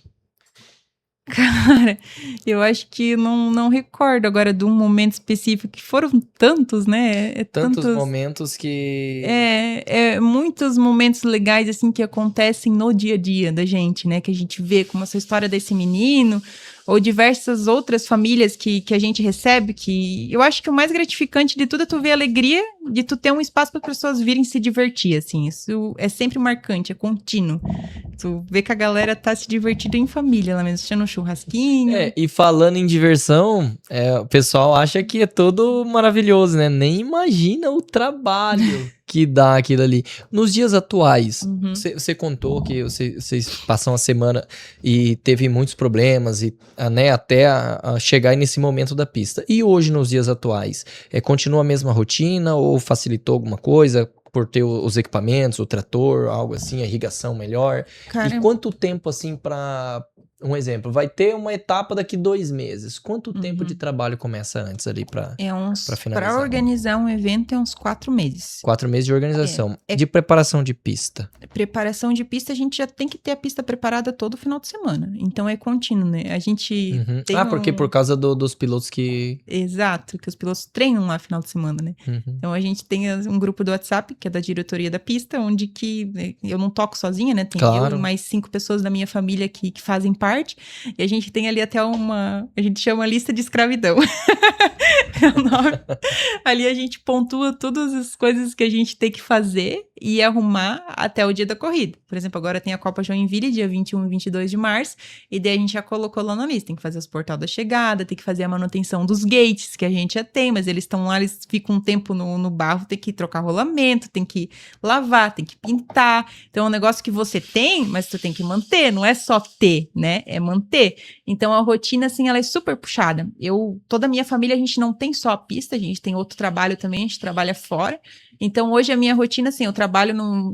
Cara, eu acho que não recordo agora de um momento específico, que foram tantos, né? Tantos momentos que... Muitos momentos legais, assim, que acontecem no dia a dia da gente, né? Que a gente vê, como essa história desse menino, ou diversas outras famílias que a gente recebe, que eu acho que o mais gratificante de tudo é tu ver a alegria de tu ter um espaço para as pessoas virem se divertir, assim. Isso é sempre marcante, é contínuo. Tu vê que a galera tá se divertindo em família lá mesmo, assistindo um churrasquinho. E falando em diversão, o pessoal acha que é todo maravilhoso, né? Nem imagina o trabalho que dá aquilo ali. Nos dias atuais, você contou que vocês passam a semana e teve muitos problemas, né, até a chegar nesse momento da pista. E hoje, nos dias atuais, continua a mesma rotina ou facilitou alguma coisa por ter os equipamentos, o trator, algo assim, a irrigação melhor? Cara, E quanto tempo, assim, para... Um exemplo, vai ter uma etapa daqui 2 meses. Quanto tempo de trabalho começa antes ali para finalizar? Para organizar um evento é uns 4 meses. 4 meses de organização. De preparação de pista. Preparação de pista, a gente já tem que ter a pista preparada todo final de semana. Então é contínuo, né? A gente tem porque por causa dos pilotos que... Exato, que os pilotos treinam lá final de semana, né? Então a gente tem um grupo do WhatsApp, que é da diretoria da pista, onde que eu não toco sozinha, né? Tem eu e mais 5 pessoas da minha família que fazem parte. E a gente tem ali até a gente chama lista de escravidão. É o nome. Ali a gente pontua todas as coisas que a gente tem que fazer e arrumar até o dia da corrida. Por exemplo, agora tem a Copa Joinville, dia 21 e 22 de março, e daí a gente já colocou lá na lista. Tem que fazer os portal da chegada, tem que fazer a manutenção dos gates, que a gente já tem, mas eles estão lá, eles ficam um tempo no barro, tem que trocar rolamento, tem que lavar, tem que pintar. Então é um negócio que você tem, mas tu tem que manter, não é só ter, né? É manter. Então a rotina, assim, ela é super puxada. Toda a minha família, a gente não tem só a pista, a gente tem outro trabalho também, a gente trabalha fora. Então, hoje a minha rotina, assim, eu trabalho no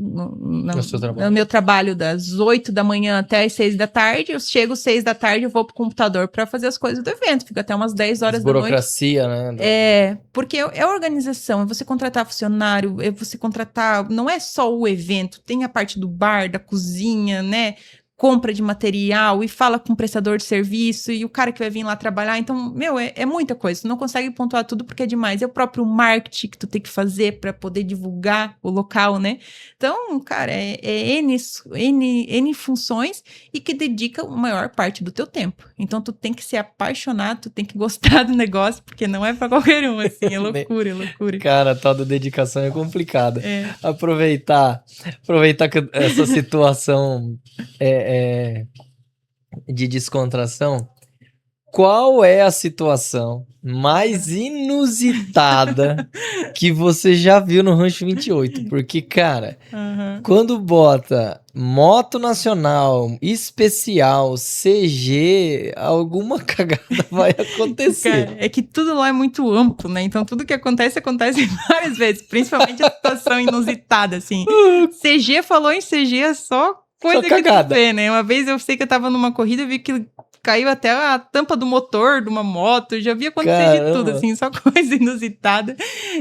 meu trabalho das 8 da manhã até as 6 da tarde, eu chego às 6 da tarde, eu vou pro computador para fazer as coisas do evento, fico até umas 10 horas da noite. Burocracia, né? Porque é organização, é você contratar funcionário, é você contratar, não é só o evento, tem a parte do bar, da cozinha, né? Compra de material e fala com o prestador de serviço e o cara que vai vir lá trabalhar. Então, é muita coisa. Tu não consegue pontuar tudo porque é demais. É o próprio marketing que tu tem que fazer para poder divulgar o local, né? Então, cara, N funções e que dedica a maior parte do teu tempo. Então, tu tem que ser apaixonado, tu tem que gostar do negócio, porque não é para qualquer um, assim. É loucura, é loucura. Cara, a tal da dedicação é complicada. Aproveitar que essa situação de descontração, qual é a situação mais inusitada que você já viu no Rancho 28? Porque, cara, quando bota moto nacional, especial, CG, alguma cagada vai acontecer. Cara, é que tudo lá é muito amplo, né? Então tudo que acontece várias vezes, principalmente a situação inusitada, assim. CG falou em CG, é só coisa que tu vê, né? Uma vez eu sei que eu tava numa corrida, eu vi que caiu até a tampa do motor de uma moto, já vi acontecer de tudo, assim, só coisa inusitada.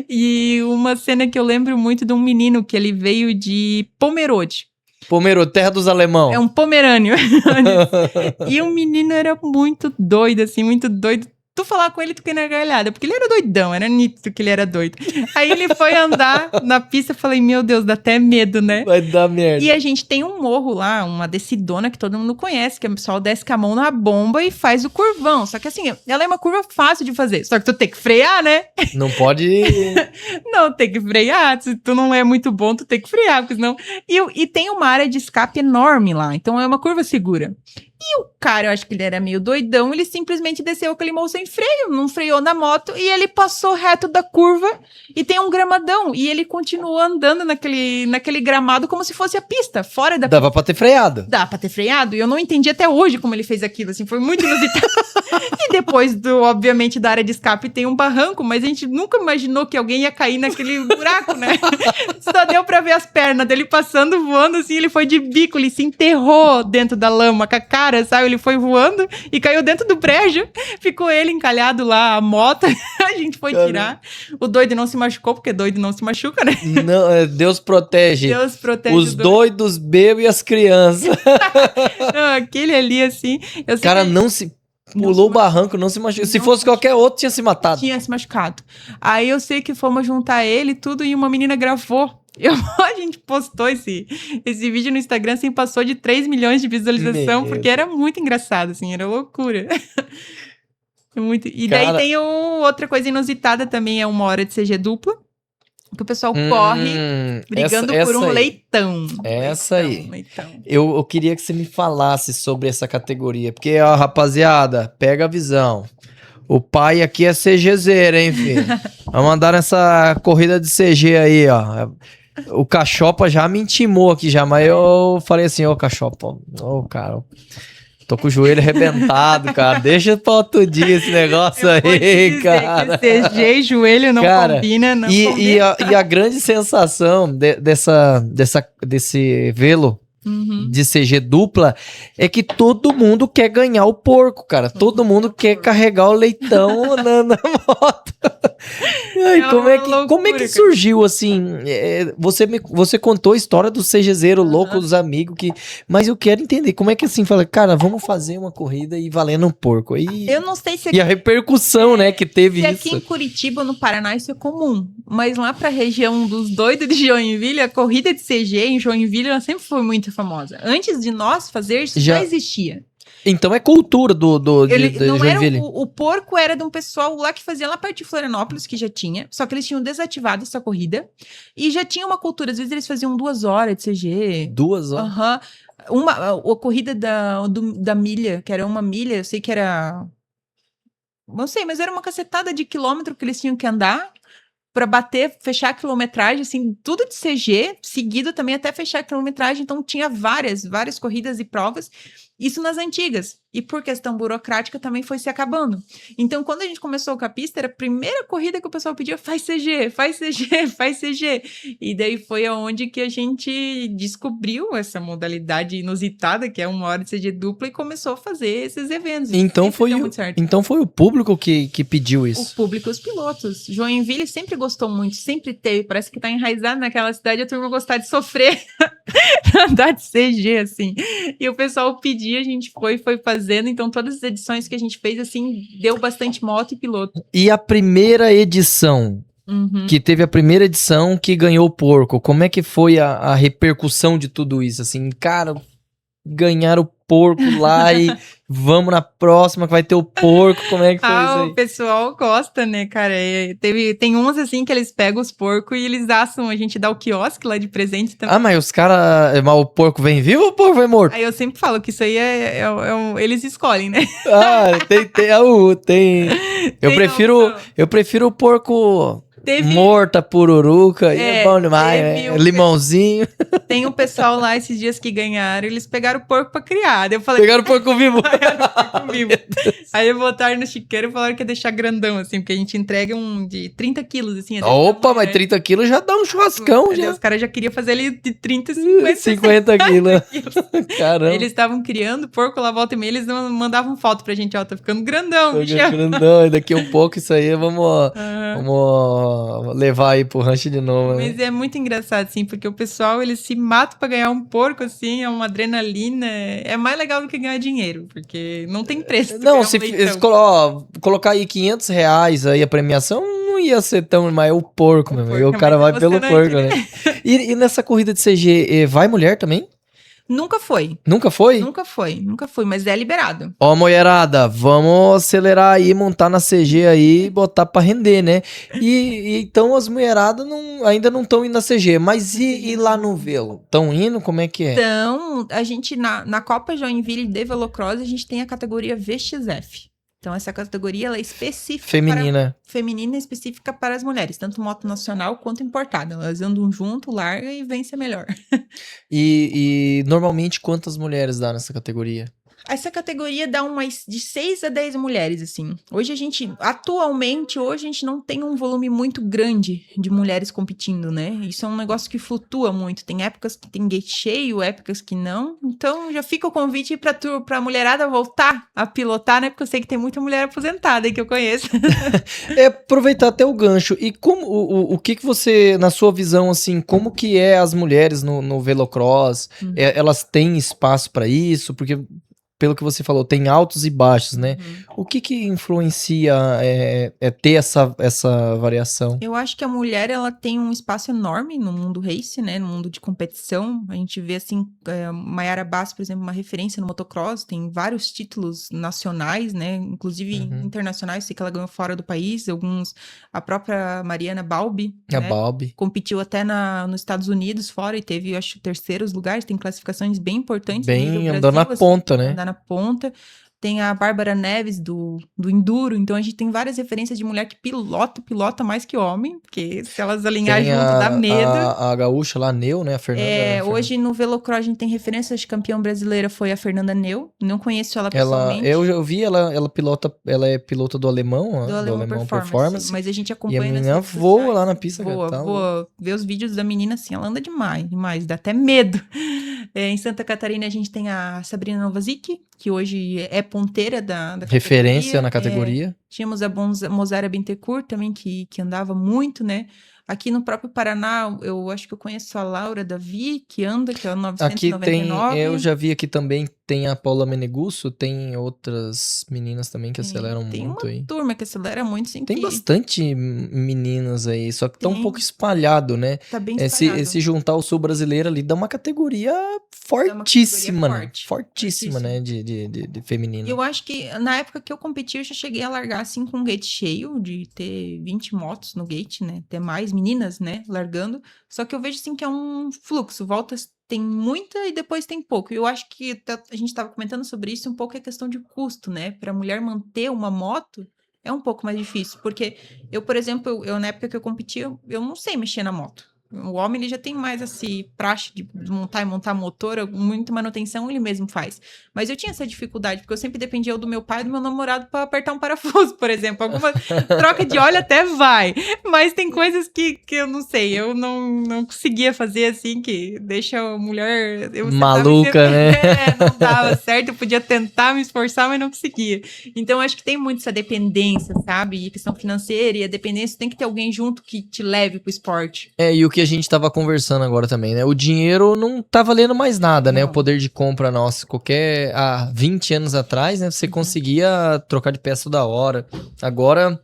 E uma cena que eu lembro muito de um menino que ele veio de Pomerode. Pomerode, terra dos alemão. É um pomerânio. E o menino era muito doido, assim, muito doido. Tu falar com ele, tu fica gargalhada, porque ele era doidão, era nítido que ele era doido. Aí ele foi andar na pista, eu falei, meu Deus, dá até medo, né? Vai dar merda. E a gente tem um morro lá, uma descidona que todo mundo conhece, que o pessoal desce com a mão na bomba e faz o curvão. Só que assim, ela é uma curva fácil de fazer, só que tu tem que frear, né? Não pode... Não, tem que frear, se tu não é muito bom, tu tem que frear, porque senão... E tem uma área de escape enorme lá, então é uma curva segura. O cara, eu acho que ele era meio doidão, ele simplesmente desceu aquele morro sem freio, não freou na moto e ele passou reto da curva e tem um gramadão. E ele continuou andando naquele gramado como se fosse a pista, fora da Dava pra ter freado. Dá pra ter freado, e eu não entendi até hoje como ele fez aquilo, assim, foi muito inusitado. E depois, obviamente, da área de escape tem um barranco, mas a gente nunca imaginou que alguém ia cair naquele buraco, né? Só deu pra ver as pernas dele passando, voando, assim, ele foi de bico, ele se enterrou dentro da lama com a cara, sabe? Ele foi voando e caiu dentro do brejo, ficou ele encalhado lá, a moto, a gente foi tirar. O doido não se machucou, porque doido não se machuca, né? Não, Deus protege. Deus protege os doidos, bebês e as crianças. Não, aquele ali, assim... O cara não se... Pulou o barranco, não se machucou. Se fosse qualquer outro, tinha se matado. Tinha se machucado. Aí eu sei que fomos juntar ele e tudo, e uma menina gravou. A gente postou esse vídeo no Instagram, assim, passou de 3 milhões de visualização, porque era muito engraçado, assim, era loucura. Muito... E daí tem outra coisa inusitada também, é 1 hora de CG dupla, que o pessoal corre brigando por um leitão. Essa aí. Eu queria que você me falasse sobre essa categoria, porque, ó, rapaziada, pega a visão. O pai aqui é CGzeiro, hein, filho? Vamos mandar nessa corrida de CG aí, ó. O Cachopa já me intimou aqui já, mas eu falei assim, ô Cachopa, ô cara, tô com o joelho arrebentado, cara. Deixa pra outro dia esse negócio aí, cara. Que CG e joelho não combina, não combina. E a grande sensação desse velo de CG dupla é que todo mundo quer ganhar o porco, cara. Todo mundo quer carregar o leitão na moto. Ai, como é que surgiu assim? Você contou a história do CGzeiro louco, dos amigos, mas eu quero entender como é que assim fala, cara, vamos fazer uma corrida e valendo um porco. Eu não sei se aqui, e a repercussão, né, que teve isso. Aqui em Curitiba, no Paraná, isso é comum, mas lá pra região dos doidos de Joinville, a corrida de CG em Joinville, ela sempre foi muito famosa. Antes de nós fazer, isso já existia. Então é cultura de Joinville. O porco era de um pessoal lá que fazia lá perto de Florianópolis, que já tinha, só que eles tinham desativado essa corrida e já tinha uma cultura, às vezes eles faziam 2 horas de CG. 2 horas? A corrida da milha, que era uma milha, eu sei que era... Não sei, mas era uma cacetada de quilômetro que eles tinham que andar para bater, fechar a quilometragem, assim, tudo de CG, seguido também até fechar a quilometragem, então tinha várias corridas e provas, isso nas antigas, e por questão burocrática também foi se acabando. Então, quando a gente começou com a pista, era a primeira corrida que o pessoal pedia, faz CG, faz CG, faz CG, e daí foi aonde que a gente descobriu essa modalidade inusitada, que é 1 hora de CG dupla, e começou a fazer esses eventos. Então foi o público que pediu isso? O público e os pilotos. Joinville sempre gostou muito, sempre teve, parece que tá enraizado naquela cidade, a turma gostar de sofrer pra andar de CG, assim. E o pessoal pedia, a gente foi fazendo, então todas as edições que a gente fez, assim, deu bastante moto e piloto. E a primeira edição, que teve a primeira edição que ganhou o porco, como é que foi a repercussão de tudo isso? Assim, cara, ganharam o porco lá e vamos na próxima que vai ter o porco, como é que foi isso aí? O pessoal gosta, né, cara? Tem uns assim que eles pegam os porcos e eles assam, a gente dá o quiosque lá de presente também. Mas os caras, o porco vem vivo ou o porco vem morto? Aí eu sempre falo que isso aí eles escolhem, né? Tem. Eu prefiro o porco... Morta, pururuca, é bom demais, limãozinho. Tem um pessoal lá esses dias que ganharam, eles pegaram o porco pra criar. Eu falei, pegaram o porco vivo. Aí botaram no chiqueiro e falaram que ia deixar grandão, assim, porque a gente entrega um de 30 quilos, assim. Opa, mas 30 quilos já dá um churrascão, já. Os caras já queriam fazer ele de 30 e 50 quilos. Caramba. Eles estavam criando porco lá, volta e meia, eles mandavam foto pra gente, ó, tá ficando grandão. Grandão, e daqui a um pouco isso aí, vamos levar aí pro rancho de novo. Mas é muito engraçado, assim, porque o pessoal, eles se matam pra ganhar um porco, assim, é uma adrenalina, é mais legal do que ganhar dinheiro, porque não tem preço. Não, se colocar aí R$500 aí a premiação, não ia ser tão, mas é o porco, meu amigo, o cara vai pelo porco, né? E nessa corrida de CG, vai mulher também? Nunca foi. Nunca foi? Nunca foi, mas é liberado. Ó, mulherada, vamos acelerar aí, montar na CG aí e botar pra render, né? Então as mulheradas ainda não estão indo na CG, mas e lá no Velo? Estão indo? Como é que é? Então, a gente, na Copa Joinville de Velocross, a gente tem a categoria VXF. Então, essa categoria ela é específica feminina específica para as mulheres, tanto moto nacional quanto importada. Elas andam junto, larga e vence a melhor. E normalmente quantas mulheres dá nessa categoria? Essa categoria dá de 6 a 10 mulheres, assim. Atualmente, a gente não tem um volume muito grande de mulheres competindo, né? Isso é um negócio que flutua muito. Tem épocas que tem gate cheio, épocas que não. Então, já fica o convite pra mulherada voltar a pilotar, né? Porque eu sei que tem muita mulher aposentada aí que eu conheço. Aproveitar até o gancho. E como o que você, na sua visão, assim, como que é as mulheres no Velocross? Elas têm espaço para isso? Porque pelo que você falou, tem altos e baixos, né? O que influencia ter essa variação? Eu acho que a mulher, ela tem um espaço enorme no mundo race, né? No mundo de competição. A gente vê, assim, Mayara Bass, por exemplo, uma referência no motocross. Tem vários títulos nacionais, né? Inclusive internacionais. Sei que ela ganhou fora do país. A própria Mariana Balbi, né? Balbi. Competiu até nos Estados Unidos fora e teve, acho, terceiros lugares. Tem classificações bem importantes. Bem, andando na ponta, né? Andar na ponta. Tem a Bárbara Neves do Enduro, então a gente tem várias referências de mulher que pilota mais que homem, porque se elas alinhar junto dá medo. A gaúcha lá, Neu, né? A Fernanda. Hoje no Velocross a gente tem referências de campeã brasileira, foi a Fernanda Neu, não conheço ela pessoalmente. Eu vi ela pilota, ela é pilota do Alemão, do Alemão Performance, mas a gente acompanha. E a menina voa lá na pista. Voa, ver os vídeos da menina assim, ela anda demais, dá até medo. Em Santa Catarina a gente tem a Sabrina Novazic, que hoje é ponteira da referência na categoria. Tínhamos a Mozara Bintecourt também, que andava muito, né? Aqui no próprio Paraná, eu acho que eu conheço a Laura Davi, que é o 999. Aqui eu já vi aqui também, tem a Paula Menegusso, tem outras meninas também que aceleram muito aí. Tem uma turma que acelera muito, sim. Tem bastante meninas aí, só que tá um pouco espalhado, né? Tá bem espalhado. Se juntar o sul brasileiro ali, dá uma categoria fortíssima, fortíssima, né? De feminina. Eu acho que na época que eu competi, eu já cheguei a largar assim com um gate cheio, de ter 20 motos no gate, né? Ter mais meninas, né? Largando. Só que eu vejo assim que é um fluxo. Voltas tem muita e depois tem pouco. Eu acho que a gente estava comentando sobre isso, um pouco é questão de custo, né? Para a mulher manter uma moto é um pouco mais difícil. Porque eu, por exemplo, na época que eu competi, eu não sei mexer na moto. O homem, ele já tem mais esse praxe de montar motor, muita manutenção ele mesmo faz. Mas eu tinha essa dificuldade, porque eu sempre dependia do meu pai e do meu namorado para apertar um parafuso, por exemplo. Alguma troca de óleo até vai. Mas tem coisas que eu não sei, eu não conseguia fazer assim, que deixa a mulher... maluca, né? Não dava certo, eu podia tentar me esforçar, mas não conseguia. Então, acho que tem muito essa dependência, sabe? E questão financeira e a dependência, tem que ter alguém junto que te leve pro esporte. E o que a gente tava conversando agora também, né? O dinheiro não tá valendo mais nada, né? O poder de compra nosso. Há 20 anos atrás, né? Você conseguia trocar de peça da hora. Agora,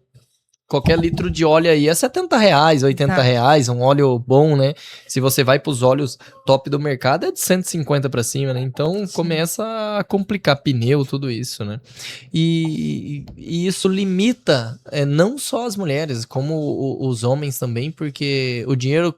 qualquer litro de óleo aí é R$70, R$80, um óleo bom, né? Se você vai pros óleos top do mercado, é de 150 pra cima, né? Então, começa a complicar pneu, tudo isso, né? E isso limita não só as mulheres, como os homens também, porque o dinheiro,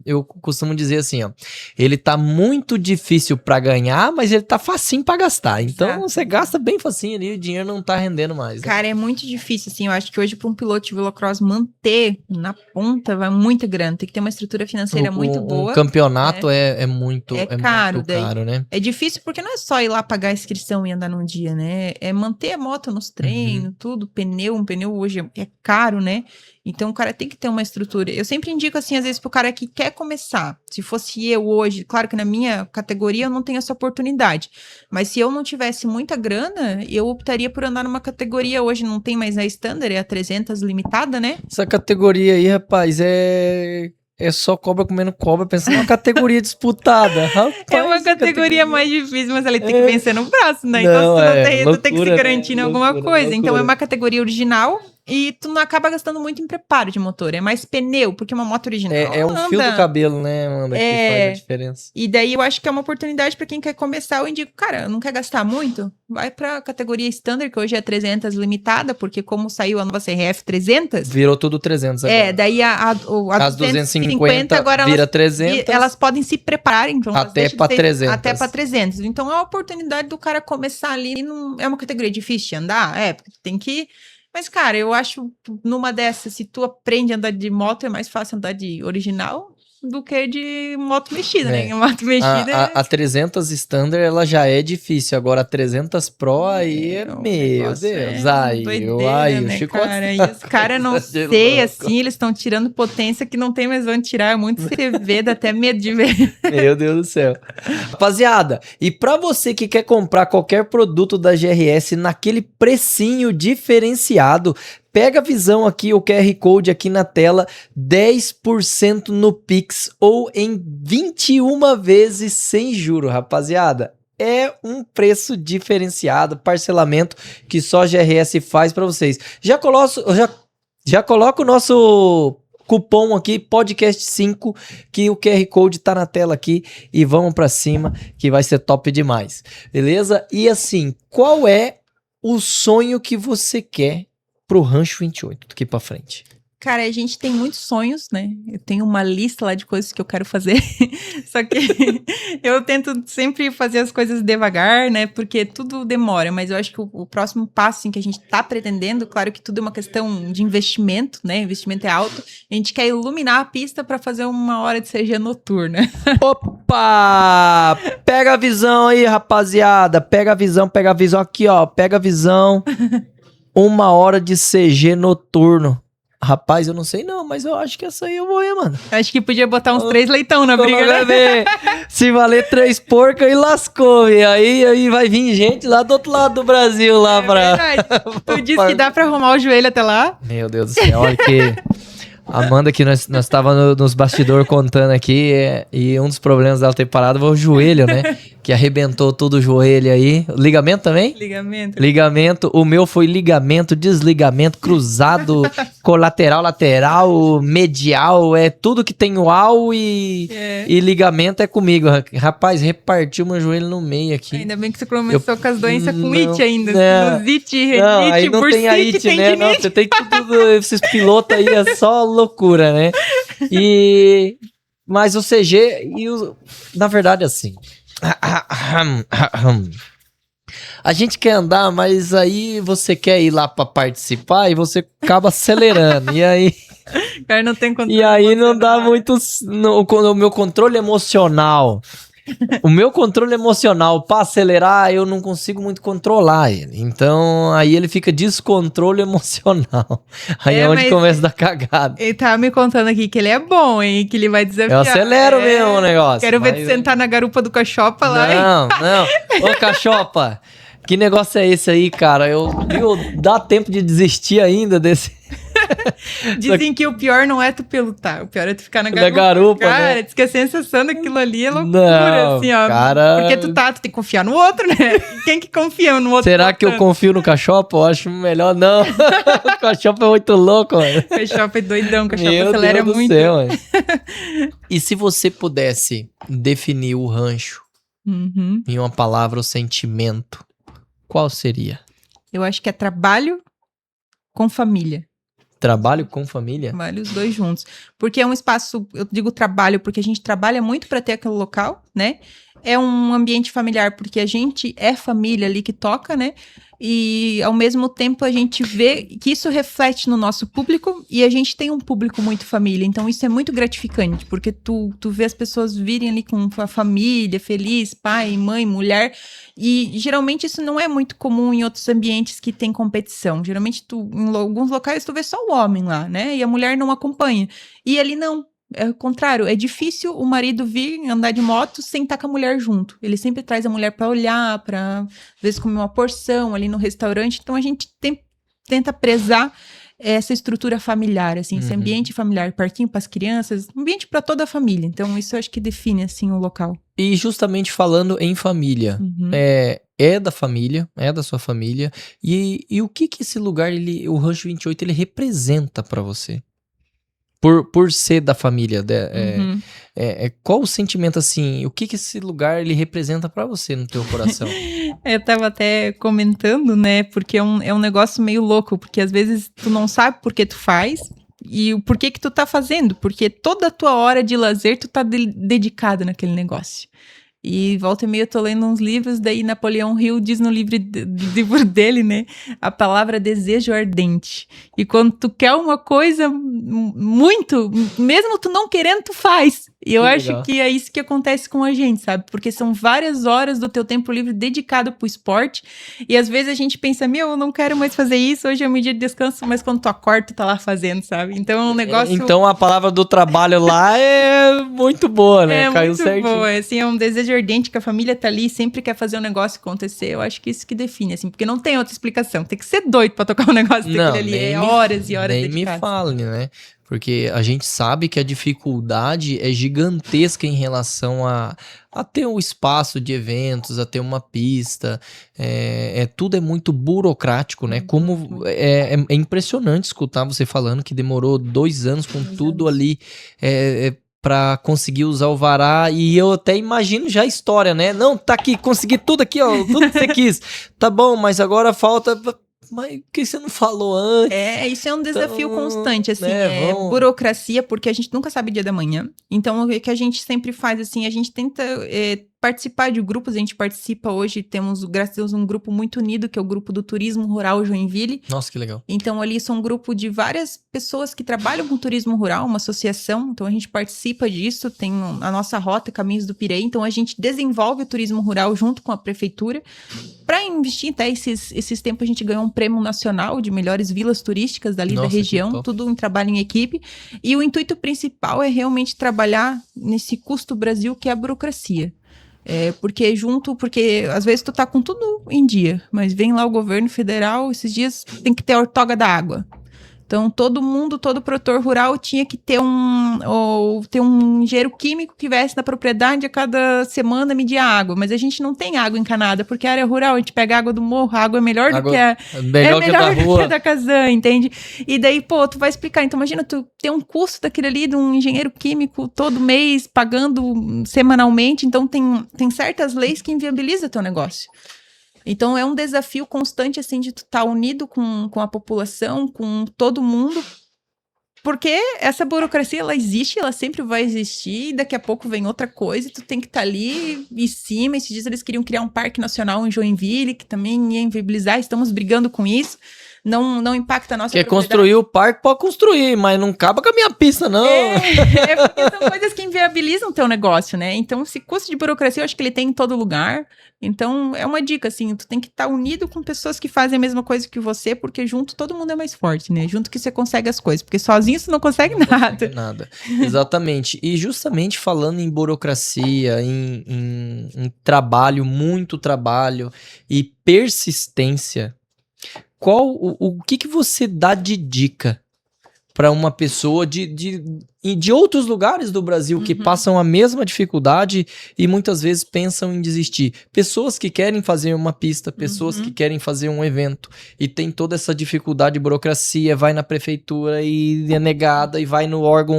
eu costumo dizer assim, ó, ele tá muito difícil pra ganhar, mas ele tá facinho pra gastar. Então, você gasta bem facinho ali, o dinheiro não tá rendendo mais. Né? Cara, é muito difícil, assim, eu acho que hoje para um piloto de velocross manter na ponta vai muita grana, tem que ter uma estrutura financeira muito boa. Um campeonato é muito caro, muito caro, né? É difícil porque não é só ir lá pagar a inscrição e andar num dia, né? É manter a moto nos treinos, tudo, um pneu hoje é caro, né? Então, o cara tem que ter uma estrutura. Eu sempre indico, assim, às vezes, pro cara que quer começar. Se fosse eu hoje, claro que na minha categoria eu não tenho essa oportunidade. Mas se eu não tivesse muita grana, eu optaria por andar numa categoria. Hoje não tem mais a standard, é a 300 limitada, né? Essa categoria aí, rapaz, é só cobra comendo cobra, pensando numa categoria disputada. Rapaz, é uma categoria mais difícil, mas ela tem que vencer no braço, né? Então, tu tem que se garantir em alguma coisa. Então, é uma categoria original. E tu não acaba gastando muito em preparo de motor. É mais pneu, porque uma moto original É um fio do cabelo, né, Amanda, que faz a diferença. E daí eu acho que é uma oportunidade para quem quer começar. Eu indico, cara, não quer gastar muito? Vai pra categoria Standard, que hoje é 300 limitada, porque como saiu a nova CRF 300... Virou tudo 300 agora. Daí a 250 agora vira 300. Elas podem se preparar, então. Até pra 300. Até pra 300. Então é uma oportunidade do cara começar ali. É uma categoria difícil de andar? Porque tem que... Mas, cara, eu acho, numa dessas, se tu aprende a andar de moto, é mais fácil andar de original do que de moto mexida, né? Moto mexida... A 300 Standard, ela já é difícil. Agora, a 300 Pro, aí, meu Deus. Doideira, né, cara? E os caras, não sei, assim, eles estão tirando potência que não tem mais onde tirar. É muito CV, dá até medo de ver. Meu Deus do céu. Rapaziada, e pra você que quer comprar qualquer produto da GRS naquele precinho diferenciado, pega a visão aqui, o QR Code aqui na tela, 10% no Pix ou em 21 vezes sem juro, rapaziada. É um preço diferenciado, parcelamento que só a GRS faz para vocês. Já coloca o nosso cupom aqui, podcast5, que o QR Code tá na tela aqui e vamos para cima, que vai ser top demais. Beleza? E assim, qual é o sonho que você quer pro Rancho 28 daqui pra frente? Cara, a gente tem muitos sonhos, né? Eu tenho uma lista lá de coisas que eu quero fazer. Só que eu tento sempre fazer as coisas devagar, né? Porque tudo demora. Mas eu acho que o próximo passo assim, que a gente tá pretendendo, claro que tudo é uma questão de investimento, né? Investimento é alto. A gente quer iluminar a pista para fazer uma hora de CG noturna. Opa! Pega a visão aí, rapaziada. Pega a visão aqui, ó. Pega a visão. 1 hora de CG noturno. Rapaz, eu não sei não, mas eu acho que essa aí eu vou ir, mano. Acho que podia botar uns 3 leitão na briga, né? Se valer 3 porcas, aí lascou. E aí vai vir gente lá do outro lado do Brasil lá pra... Verdade. Tu disse que dá pra arrumar o joelho até lá? Meu Deus do céu, olha que... Amanda, que nós tava nos bastidores contando aqui, e um dos problemas dela ter parado foi o joelho, né? Que arrebentou todo o joelho aí. Ligamento também? Ligamento. O meu foi ligamento, desligamento, cruzado, colateral, lateral, medial. É tudo que tem uau e ligamento é comigo. Rapaz, repartiu meu joelho no meio aqui. Ainda bem que você começou com as doenças com IT ainda. Sinusite, renite, aí não tem a IT, né? Não, você tem tudo, esses pilotos aí é só loucura, né? Mas o CG na verdade, assim... A gente quer andar, mas aí você quer ir lá pra participar e você acaba acelerando. E aí... Cara, não tem controle. E aí não dá muito... O meu controle emocional... O meu controle emocional pra acelerar, eu não consigo muito controlar ele. Então, aí ele fica descontrole emocional. Aí é onde começa a dar cagada. Ele tá me contando aqui que ele é bom, hein? Que ele vai desafiar. Eu acelero mesmo o negócio. Quero ver tu sentar na garupa do Cachopa lá. Não. Ô, Cachopa, que negócio é esse aí, cara? Dá tempo de desistir ainda desse... Dizem que o pior não é tu pilotar, o pior é tu ficar na garupa. Cara, diz que a sensação daquilo ali é loucura, assim, ó. Cara... Porque tu tem que confiar no outro, né? Quem que confia no outro? Será que eu confio no Cachopa? Eu acho melhor não. O Cachopa é muito louco, mano. O Cachopa é doidão, o Cachopa Meu acelera Deus muito. Do céu, mano. E se você pudesse definir o rancho em uma palavra ou sentimento, qual seria? Eu acho que é trabalho com família. Trabalho com família? Trabalho os dois juntos. Porque é um espaço, eu digo trabalho, porque a gente trabalha muito para ter aquele local, né? É um ambiente familiar, porque a gente é família ali que toca, né? E, ao mesmo tempo, a gente vê que isso reflete no nosso público e a gente tem um público muito família. Então, isso é muito gratificante, porque tu vê as pessoas virem ali com a família, feliz, pai, mãe, mulher. E, geralmente, isso não é muito comum em outros ambientes que tem competição. Geralmente, em alguns locais, tu vê só o homem lá, né? E a mulher não acompanha. E ali, não. É o contrário, é difícil o marido vir andar de moto sem estar com a mulher junto. Ele sempre traz a mulher para olhar, para às vezes comer uma porção ali no restaurante. Então a gente tenta prezar essa estrutura familiar, assim, esse ambiente familiar, parquinho para as crianças, ambiente para toda a família. Então isso eu acho que define assim o local. E justamente falando em família, é da família, é da sua família. E o que esse lugar, o Rancho 28, ele representa pra você? Por ser da família, Uhum. qual o sentimento, assim, o que esse lugar, ele representa pra você no teu coração? Eu tava até comentando, né? Porque é um negócio meio louco, porque às vezes tu não sabe por que tu faz e o porquê que tu tá fazendo, porque toda a tua hora de lazer tu tá dedicado naquele negócio. E volta e meia eu tô lendo uns livros, daí Napoleão Hill diz no livro dele, né? A palavra desejo ardente. E quando tu quer uma coisa muito, mesmo tu não querendo, tu faz. E eu acho legal. que é isso que acontece com a gente, sabe? Porque são várias horas do teu tempo livre dedicado pro esporte. E às vezes a gente pensa, eu não quero mais fazer isso, hoje é meu dia de descanso, mas quando tu acorda, tu tá lá fazendo, sabe? Então é um negócio... Então a palavra do trabalho lá é muito boa, né? É Caiu muito certinho. boa, assim, é um desejo ardente que a família tá ali e sempre quer fazer um negócio acontecer. Eu acho que isso que define, assim, porque não tem outra explicação. Tem que ser doido pra tocar um negócio daquele ali. É horas e horas nem dedicadas. me fale, né? Porque a gente sabe que a dificuldade é gigantesca em relação a ter um espaço de eventos, a ter uma pista. Tudo é muito burocrático, né? Como é impressionante escutar você falando que demorou 2 anos com tudo ali para conseguir usar o vará. E eu até imagino já a história, né? Não, tá aqui, consegui tudo aqui, ó, tudo que você quis. Tá bom, mas agora falta... Mas por que você não falou antes? Isso é um desafio constante, assim, vamos... burocracia, porque a gente nunca sabe o dia da manhã. Então, o que a gente sempre faz, assim, a gente tenta participar de grupos, a gente participa hoje, graças a Deus, um grupo muito unido, que é o grupo do Turismo Rural Joinville. Nossa, que legal. Então, ali são um grupo de várias pessoas que trabalham com turismo rural, uma associação, então a gente participa disso, tem a nossa rota Caminhos do Pirei, então a gente desenvolve o turismo rural junto com a prefeitura. Para investir, até esses tempos a gente ganhou um prêmio nacional de melhores vilas turísticas dali da região, tudo em trabalho em equipe. E o intuito principal é realmente trabalhar nesse custo Brasil, que é a burocracia. Porque às vezes tu tá com tudo em dia, mas vem lá o governo federal, esses dias tem que ter a ortoga da água. Então, todo produtor rural tinha que ter um engenheiro químico que viesse na propriedade a cada semana medir a água. Mas a gente não tem água encanada, porque a área rural, a gente pega água do morro, a água é melhor do que a... melhor que a da rua. Que a da Kazan, entende? E daí, tu vai explicar. Então, imagina, tu ter um custo daquele ali de um engenheiro químico todo mês, pagando semanalmente. Então, tem certas leis que inviabilizam o teu negócio. Então, é um desafio constante, assim, de tu estar unido com a população, com todo mundo, porque essa burocracia, ela existe, ela sempre vai existir, e daqui a pouco vem outra coisa, e tu tem que estar ali em cima. Esses dias eles queriam criar um parque nacional em Joinville, que também ia inviabilizar, estamos brigando com isso. Não impacta a nossa propriedade. Construir o parque, pode construir, mas não acaba com a minha pista, não. Porque são coisas que inviabilizam o teu negócio, né? Então, esse custo de burocracia, eu acho que ele tem em todo lugar. Então, é uma dica, assim, tu tem que estar unido com pessoas que fazem a mesma coisa que você, porque junto todo mundo é mais forte, né? Junto que você consegue as coisas, porque sozinho você não consegue nada. Consegue nada. Exatamente. E justamente falando em burocracia, em trabalho, muito trabalho e persistência, o que você dá de dica para uma pessoa de outros lugares do Brasil que passam a mesma dificuldade e muitas vezes pensam em desistir? Pessoas que querem fazer uma pista, pessoas que querem fazer um evento e tem toda essa dificuldade de burocracia, vai na prefeitura e é negada, e vai no órgão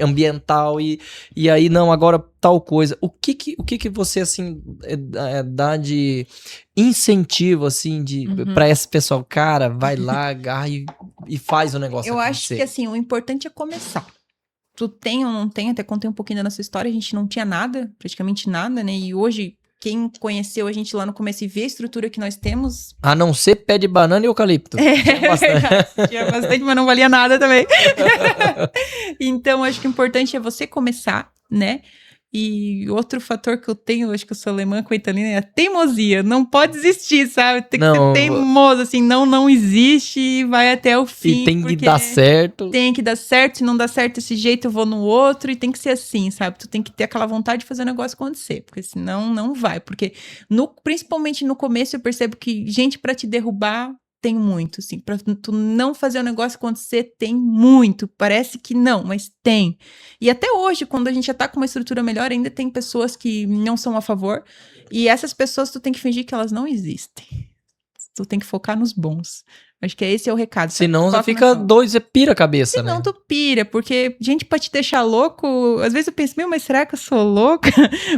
ambiental e aí não, agora tal coisa. O que você, assim, dá de incentivo, assim, para esse pessoal? Cara, vai lá, agarra e faz o negócio acontecer. Eu acho que, assim, o importante é começar. Tu tem ou não tem, até contei um pouquinho da nossa história, a gente não tinha nada, praticamente nada, né? E hoje, quem conheceu a gente lá no começo e vê a estrutura que nós temos... A não ser pé de banana e eucalipto. Tinha bastante, mas não valia nada também. Então, acho que o importante é você começar, né? E outro fator que eu tenho, acho que eu sou alemã com italiana, é a teimosia. Não pode desistir, sabe? Tem que ser teimoso, assim, não existe e vai até o fim. E tem que dar certo. Tem que dar certo, se não dá certo desse jeito, eu vou no outro, e tem que ser assim, sabe? Tu tem que ter aquela vontade de fazer o negócio acontecer, porque senão não vai. Porque, principalmente no começo, eu percebo que gente pra te derrubar tem muito, assim, pra tu não fazer o negócio acontecer, tem muito, parece que não, mas tem. E até hoje, quando a gente já tá com uma estrutura melhor, ainda tem pessoas que não são a favor, e essas pessoas tu tem que fingir que elas não existem. Tu tem que focar nos bons. Acho que esse é o recado. Senão você fica doido, você pira a cabeça, Senão né? tu pira, porque gente pra te deixar louco, às vezes eu penso, mas será que eu sou louca?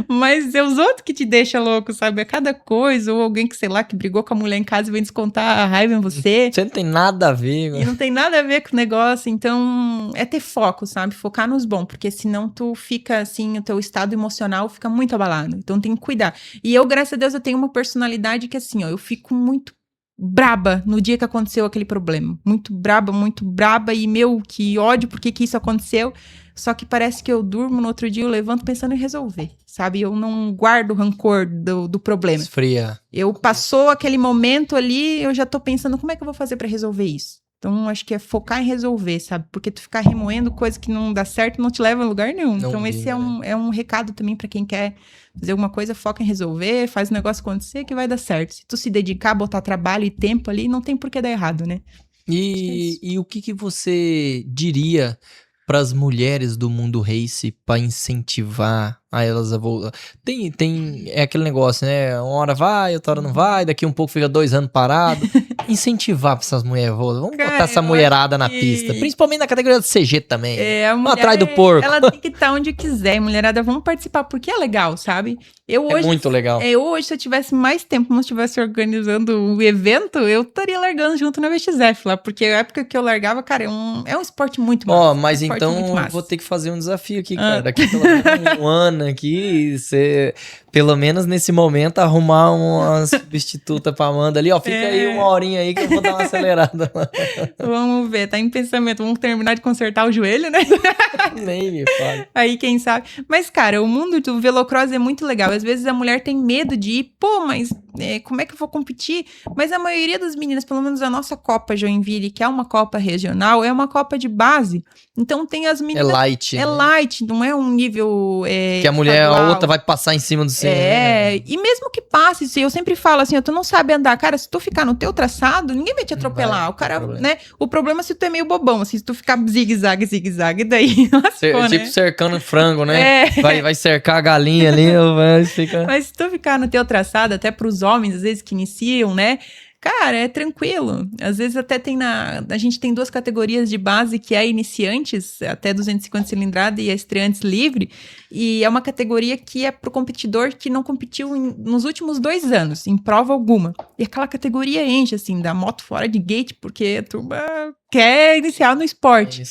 Mas é os outros que te deixam louco, sabe? É cada coisa, ou alguém que, sei lá, que brigou com a mulher em casa e vem descontar a raiva em você. Você não tem nada a ver. E não tem nada a ver com o negócio, então é ter foco, sabe? Focar nos bons, porque senão tu fica assim, o teu estado emocional fica muito abalado, então tem que cuidar. E eu, graças a Deus, eu tenho uma personalidade que assim, ó, eu fico muito braba no dia que aconteceu aquele problema. Muito braba e meu, que ódio porque que isso aconteceu. Só que parece que eu durmo, no outro dia eu levanto pensando em resolver, sabe? Eu não guardo o rancor do problema. Esfria. Eu passou aquele momento ali, eu já tô pensando como é que eu vou fazer pra resolver isso. Então, acho que é focar em resolver, sabe? Porque tu ficar remoendo coisa que não dá certo não te leva a lugar nenhum. Não então, esse é um recado também pra quem quer fazer alguma coisa, foca em resolver, faz o negócio acontecer que vai dar certo. Se tu se dedicar, botar trabalho e tempo ali, não tem por que dar errado, né? E o que você diria para as mulheres do mundo race para incentivar a elas a voltar? É aquele negócio, né? Uma hora vai, outra hora não vai, daqui um pouco fica 2 anos parado. Incentivar para essas mulheres voltar. Vamos botar essa mulherada na pista. Principalmente na categoria do CG também. A mulher, atrás do porco. Ela tem que estar onde quiser. Mulherada, vamos participar, porque é legal, sabe? Hoje, muito legal. Hoje, se eu tivesse mais tempo, não estivesse organizando o evento, eu estaria largando junto na VXF lá. Porque a época que eu largava, cara, é um esporte muito massa. Mas então eu vou ter que fazer um desafio aqui, cara. Daqui pelo menos um ano aqui, você, pelo menos nesse momento, arrumar uma substituta pra Amanda ali, ó. Fica aí uma horinha aí que eu vou dar uma acelerada lá. Vamos ver, tá em pensamento. Vamos terminar de consertar o joelho, né? Nem me fala. Aí, quem sabe. Mas, cara, o mundo do velocross é muito legal. Às vezes a mulher tem medo de ir, mas como é que eu vou competir? Mas a maioria das meninas, pelo menos a nossa Copa Joinville, que é uma Copa regional, é uma Copa de base. Então tem as meninas... É light. É light, não é um nível... que a mulher, a outra vai passar em cima do seu. E mesmo que passe, eu sempre falo assim, tu não sabe andar. Cara, se tu ficar no teu traçado, ninguém vai te atropelar. O cara, né? O problema é se tu é meio bobão, assim, se tu ficar zigue-zague, daí lascou, tipo né? cercando frango, né? Vai cercar a galinha ali, vai ficar... Mas se tu ficar no teu traçado, até pros homens, às vezes, que iniciam, né? Cara, é tranquilo. Às vezes até a gente tem 2 categorias de base, que é iniciantes, até 250 cilindrada, e a estreantes livre. E é uma categoria que é pro competidor que não competiu nos últimos 2 anos, em prova alguma. E aquela categoria enche, assim, da moto fora de gate, porque a turma quer iniciar no esporte.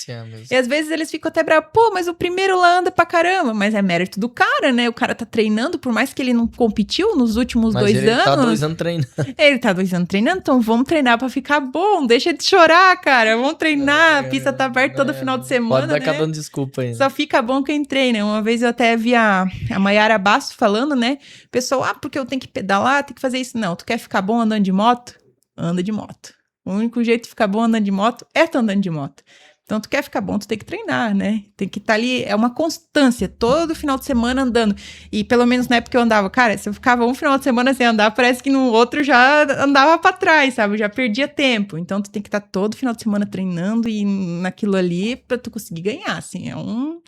E às vezes eles ficam até bravos, mas o primeiro lá anda pra caramba. Mas é mérito do cara, né? O cara tá treinando, por mais que ele não competiu nos últimos 2 anos. Ele tá 2 anos treinando. Ele tá 2 anos treinando, então vamos treinar pra ficar bom. Deixa de chorar, cara. Vamos treinar. A pista tá aberta todo final de semana, pode dar dando desculpa ainda. Só fica bom quem treina. Uma vez eu até vi a Maiara Basso falando, né? Pessoal, porque eu tenho que pedalar, tenho que fazer isso. Não, tu quer ficar bom andando de moto? Anda de moto. O único jeito de ficar bom andando de moto é tu andando de moto. Então, tu quer ficar bom, tu tem que treinar, né? Tem que estar ali, é uma constância, todo final de semana andando. E pelo menos na época que eu andava, cara, se eu ficava um final de semana sem andar, parece que no outro já andava pra trás, sabe? Eu já perdia tempo. Então, tu tem que estar todo final de semana treinando e naquilo ali pra tu conseguir ganhar, assim. É um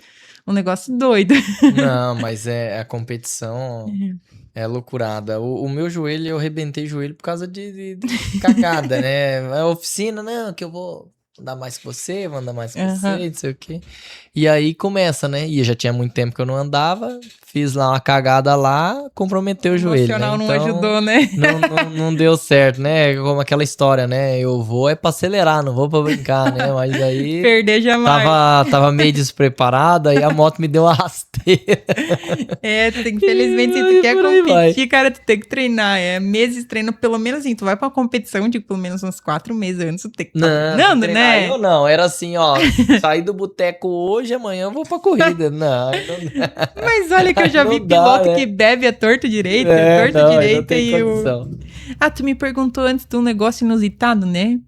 negócio doido. Não, mas a competição... É loucurada. O meu joelho, eu arrebentei o joelho por causa de cagada, né? A oficina, não, que eu vou andar mais que você, vou andar mais que você, não sei o quê. E aí começa, né? E já tinha muito tempo que eu não andava, fiz lá uma cagada lá, comprometeu o joelho. O emocional né? Então, não ajudou, né? Não deu certo, né? Como aquela história, né? Eu vou pra acelerar, não vou pra brincar, né? Mas aí... Perder jamais. Tava meio despreparada e a moto me deu uma rasteira. Infelizmente, se tu quer competir, cara, tu tem que treinar. Meses treino, pelo menos assim, tu vai pra uma competição de pelo menos uns 4 meses antes, tu tem que estar treinando, né? Eu não, era assim, ó, saí do boteco hoje, amanhã eu vou pra corrida. Não. Mas olha que eu já vi piloto que bebe a torto direito, tu me perguntou antes de um negócio inusitado, né?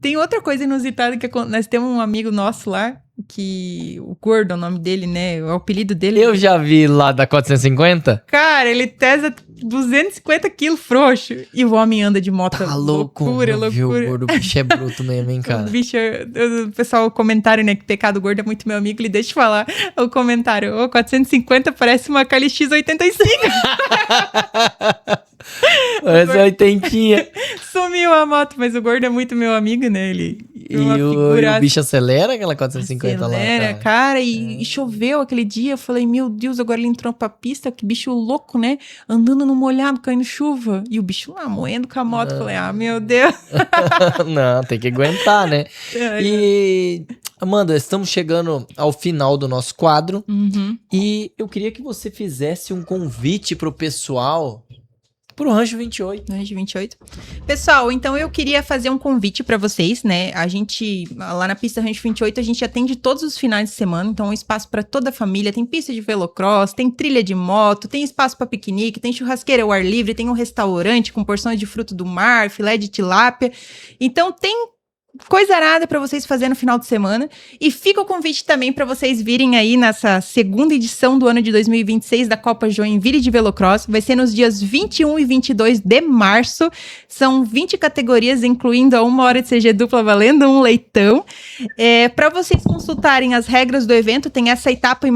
Tem outra coisa inusitada que nós temos um amigo nosso lá, que o Gordo é o nome dele, né? O apelido dele. Eu já vi lá da 450. Cara, ele pesa 250 quilos frouxo. E o homem anda de moto. Tá louco. Loucura, Viu, loucura. gordo, o bicho é bruto mesmo, hein, cara. O bicho, o pessoal, comentário, né? Que pecado gordo é muito meu amigo. Ele deixa eu falar o comentário. 450 parece uma KLX 85. Parece uma oitentinha. Sumiu a moto, mas o gordo é muito meu amigo, né? Ele E o bicho acelera aquela 450 acelera, lá, cara. E choveu aquele dia. Eu falei, meu Deus, agora ele entrou pra pista. Que bicho louco, né? Andando no molhado, caindo chuva. E o bicho lá, moendo com a moto. Falei, meu Deus. Não, tem que aguentar, né? E, Amanda, estamos chegando ao final do nosso quadro. Uhum. E eu queria que você fizesse um convite pro pessoal pro Rancho 28. Rancho 28. Pessoal, então eu queria fazer um convite pra vocês, né? A gente, lá na pista Rancho 28, a gente atende todos os finais de semana, então é um espaço pra toda a família. Tem pista de velocross, tem trilha de moto, tem espaço pra piquenique, tem churrasqueira ao ar livre, tem um restaurante com porções de fruto do mar, filé de tilápia. Então tem coisa arada pra vocês fazerem no final de semana. E fica o convite também pra vocês virem aí nessa segunda edição do ano de 2026 da Copa Joinville de Velocross. Vai ser nos dias 21 e 22 de março. São 20 categorias, incluindo a 1 hora de CG dupla valendo um leitão. Pra vocês consultarem as regras do evento, tem essa etapa e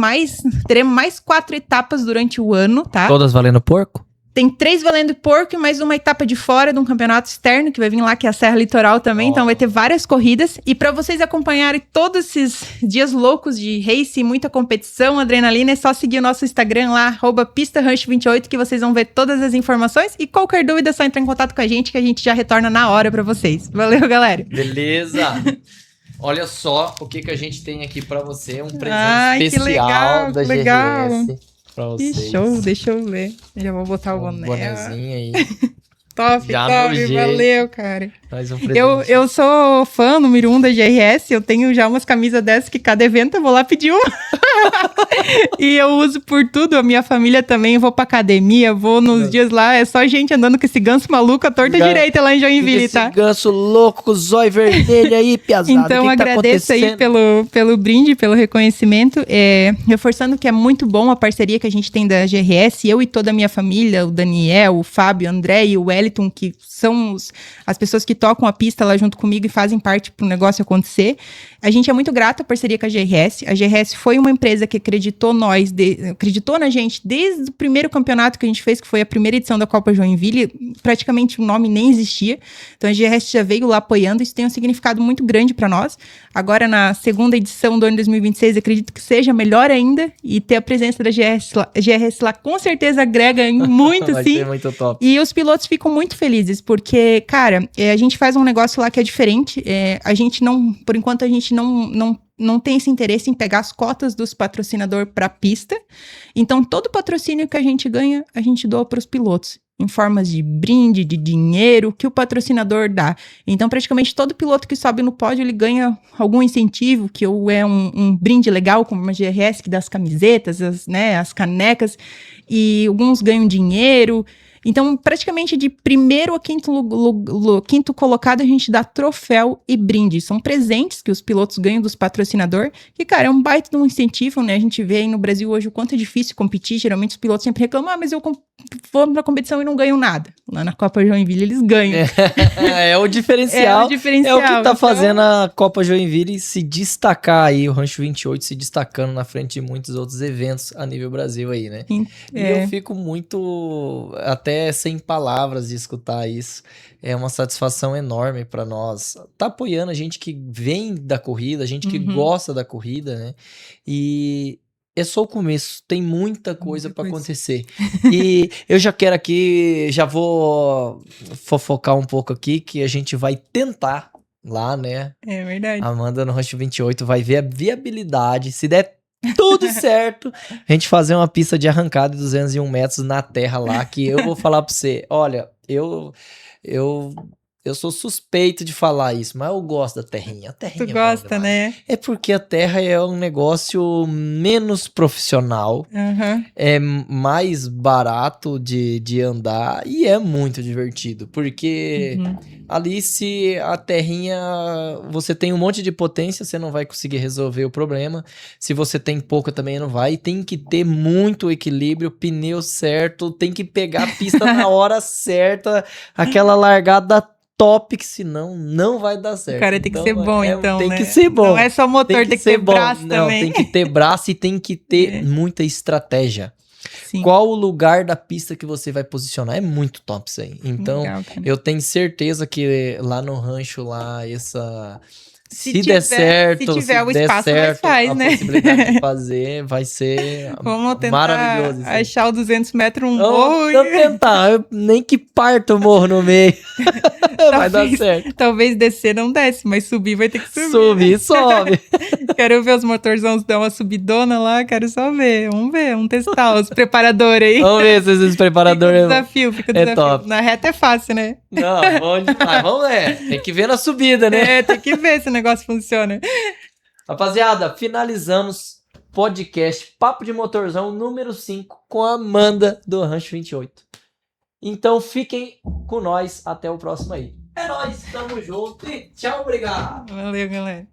teremos mais 4 etapas durante o ano, tá? Todas valendo porco? Tem 3 valendo porco e mais uma etapa de fora de um campeonato externo que vai vir lá, que é a Serra Litoral também. Então vai ter várias corridas. E para vocês acompanharem todos esses dias loucos de race, muita competição, adrenalina, é só seguir o nosso Instagram lá, @pistarancho28, que vocês vão ver todas as informações. E qualquer dúvida é só entrar em contato com a gente, que a gente já retorna na hora para vocês. Valeu, galera! Beleza! Olha só o que a gente tem aqui para você. Um presente especial da GRS. Pra vocês. Que show, deixa eu ver. Já vou botar o boné. Bonézinho aí. Top, valeu, cara. Mais um presente. Eu sou fã número 1 da GRS, eu tenho já umas camisas dessas que cada evento eu vou lá pedir uma. E eu uso por tudo, a minha família também, eu vou pra academia, vou nos dias lá, é só gente andando com esse ganso maluco à torta direita lá em Joinville, tá? Esse ganso louco com o zóio vermelho aí, piazada. Então agradeço aí pelo brinde, pelo reconhecimento, reforçando que é muito bom a parceria que a gente tem da GRS, eu e toda a minha família, o Daniel, o Fábio, o André e o Wellington, que são as pessoas que tocam a pista lá junto comigo e fazem parte pro negócio acontecer. A gente é muito grato à parceria com a GRS. A GRS foi uma empresa que acreditou na gente desde o primeiro campeonato que a gente fez, que foi a primeira edição da Copa Joinville. Praticamente o nome nem existia. Então a GRS já veio lá apoiando. Isso tem um significado muito grande para nós. Agora, na segunda edição do ano 2026, acredito que seja melhor ainda. E ter a presença da GRS lá com certeza agrega muito, Vai sim. ser muito top. E os pilotos ficam muito felizes, porque, cara, a gente faz um negócio lá que é diferente. A gente não, por enquanto, a gente não tem esse interesse em pegar as cotas dos patrocinadores para a pista. Então, todo patrocínio que a gente ganha, a gente doa para os pilotos, em formas de brinde, de dinheiro, que o patrocinador dá. Então, praticamente todo piloto que sobe no pódio, ele ganha algum incentivo, que é um brinde legal, como uma GRS, que dá as camisetas, as canecas, e alguns ganham dinheiro. Então, praticamente de primeiro a quinto colocado, a gente dá troféu e brinde. São presentes que os pilotos ganham dos patrocinadores, que, cara, é um baita de um incentivo, né? A gente vê aí no Brasil hoje o quanto é difícil competir. Geralmente os pilotos sempre reclamam, mas eu vou pra competição e não ganho nada. Lá na Copa Joinville eles ganham. É o diferencial. É o diferencial. É o que tá fazendo a Copa Joinville se destacar aí, o Rancho 28 se destacando na frente de muitos outros eventos a nível Brasil aí, né? E eu fico muito, até sem palavras de escutar isso. É uma satisfação enorme para nós. Tá apoiando a gente que vem da corrida, a gente que gosta da corrida, né? E é só o começo, tem muita coisa para acontecer. E eu já quero aqui, já vou fofocar um pouco aqui, que a gente vai tentar lá, né? É verdade. Amanda no Rancho 28 vai ver a viabilidade, se der tudo certo, a gente fazer uma pista de arrancada de 201 metros na terra lá, que eu vou falar pra você, olha, eu eu sou suspeito de falar isso, mas eu gosto da terrinha. A terrinha Tu é bom gosta, demais. né? É porque a terra é um negócio menos profissional, Aham. é mais barato de andar e é muito divertido, porque Uhum. ali se a terrinha, você tem um monte de potência, você não vai conseguir resolver o problema. Se você tem pouca também não vai. E tem que ter muito equilíbrio, pneu certo, tem que pegar a pista na hora certa, aquela largada top, que senão não vai dar O certo. cara tem que ser bom, então, tem né? que ser bom. Não é só motor, tem que ter braço Não, também. tem que ter braço e tem que ter É. muita estratégia. Sim. Qual o lugar da pista que você vai posicionar? É muito top isso aí. Então, Legal, cara. eu tenho certeza que lá no rancho, lá, essa... Se Se tiver- der certo, se tiver o der espaço, nós certo, faz, a né? possibilidade de fazer vai ser Vamos tentar maravilhoso isso aí. achar o 200 metros um morro. Vamos tentar, nem que parta o morro no meio. Vai dar Talvez- certo. Talvez descer não desce, mas subir vai ter que subir. Subir, sobe. Quero ver os motorzãos dar uma subidona lá, quero só ver. Vamos testar os preparadores aí. Vamos ver se esses Fica o preparadores... desafio, fica o É desafio. top. Na reta é fácil, né? Não, bom demais. Vamos ver. Tem que ver na subida, né? É, tem que ver se o negócio funciona. Rapaziada, finalizamos podcast Papo de Motorzão número 5 com a Amanda do Rancho 28. Então fiquem com nós até o próximo aí. É nóis, tamo junto e tchau, obrigado. Valeu, galera.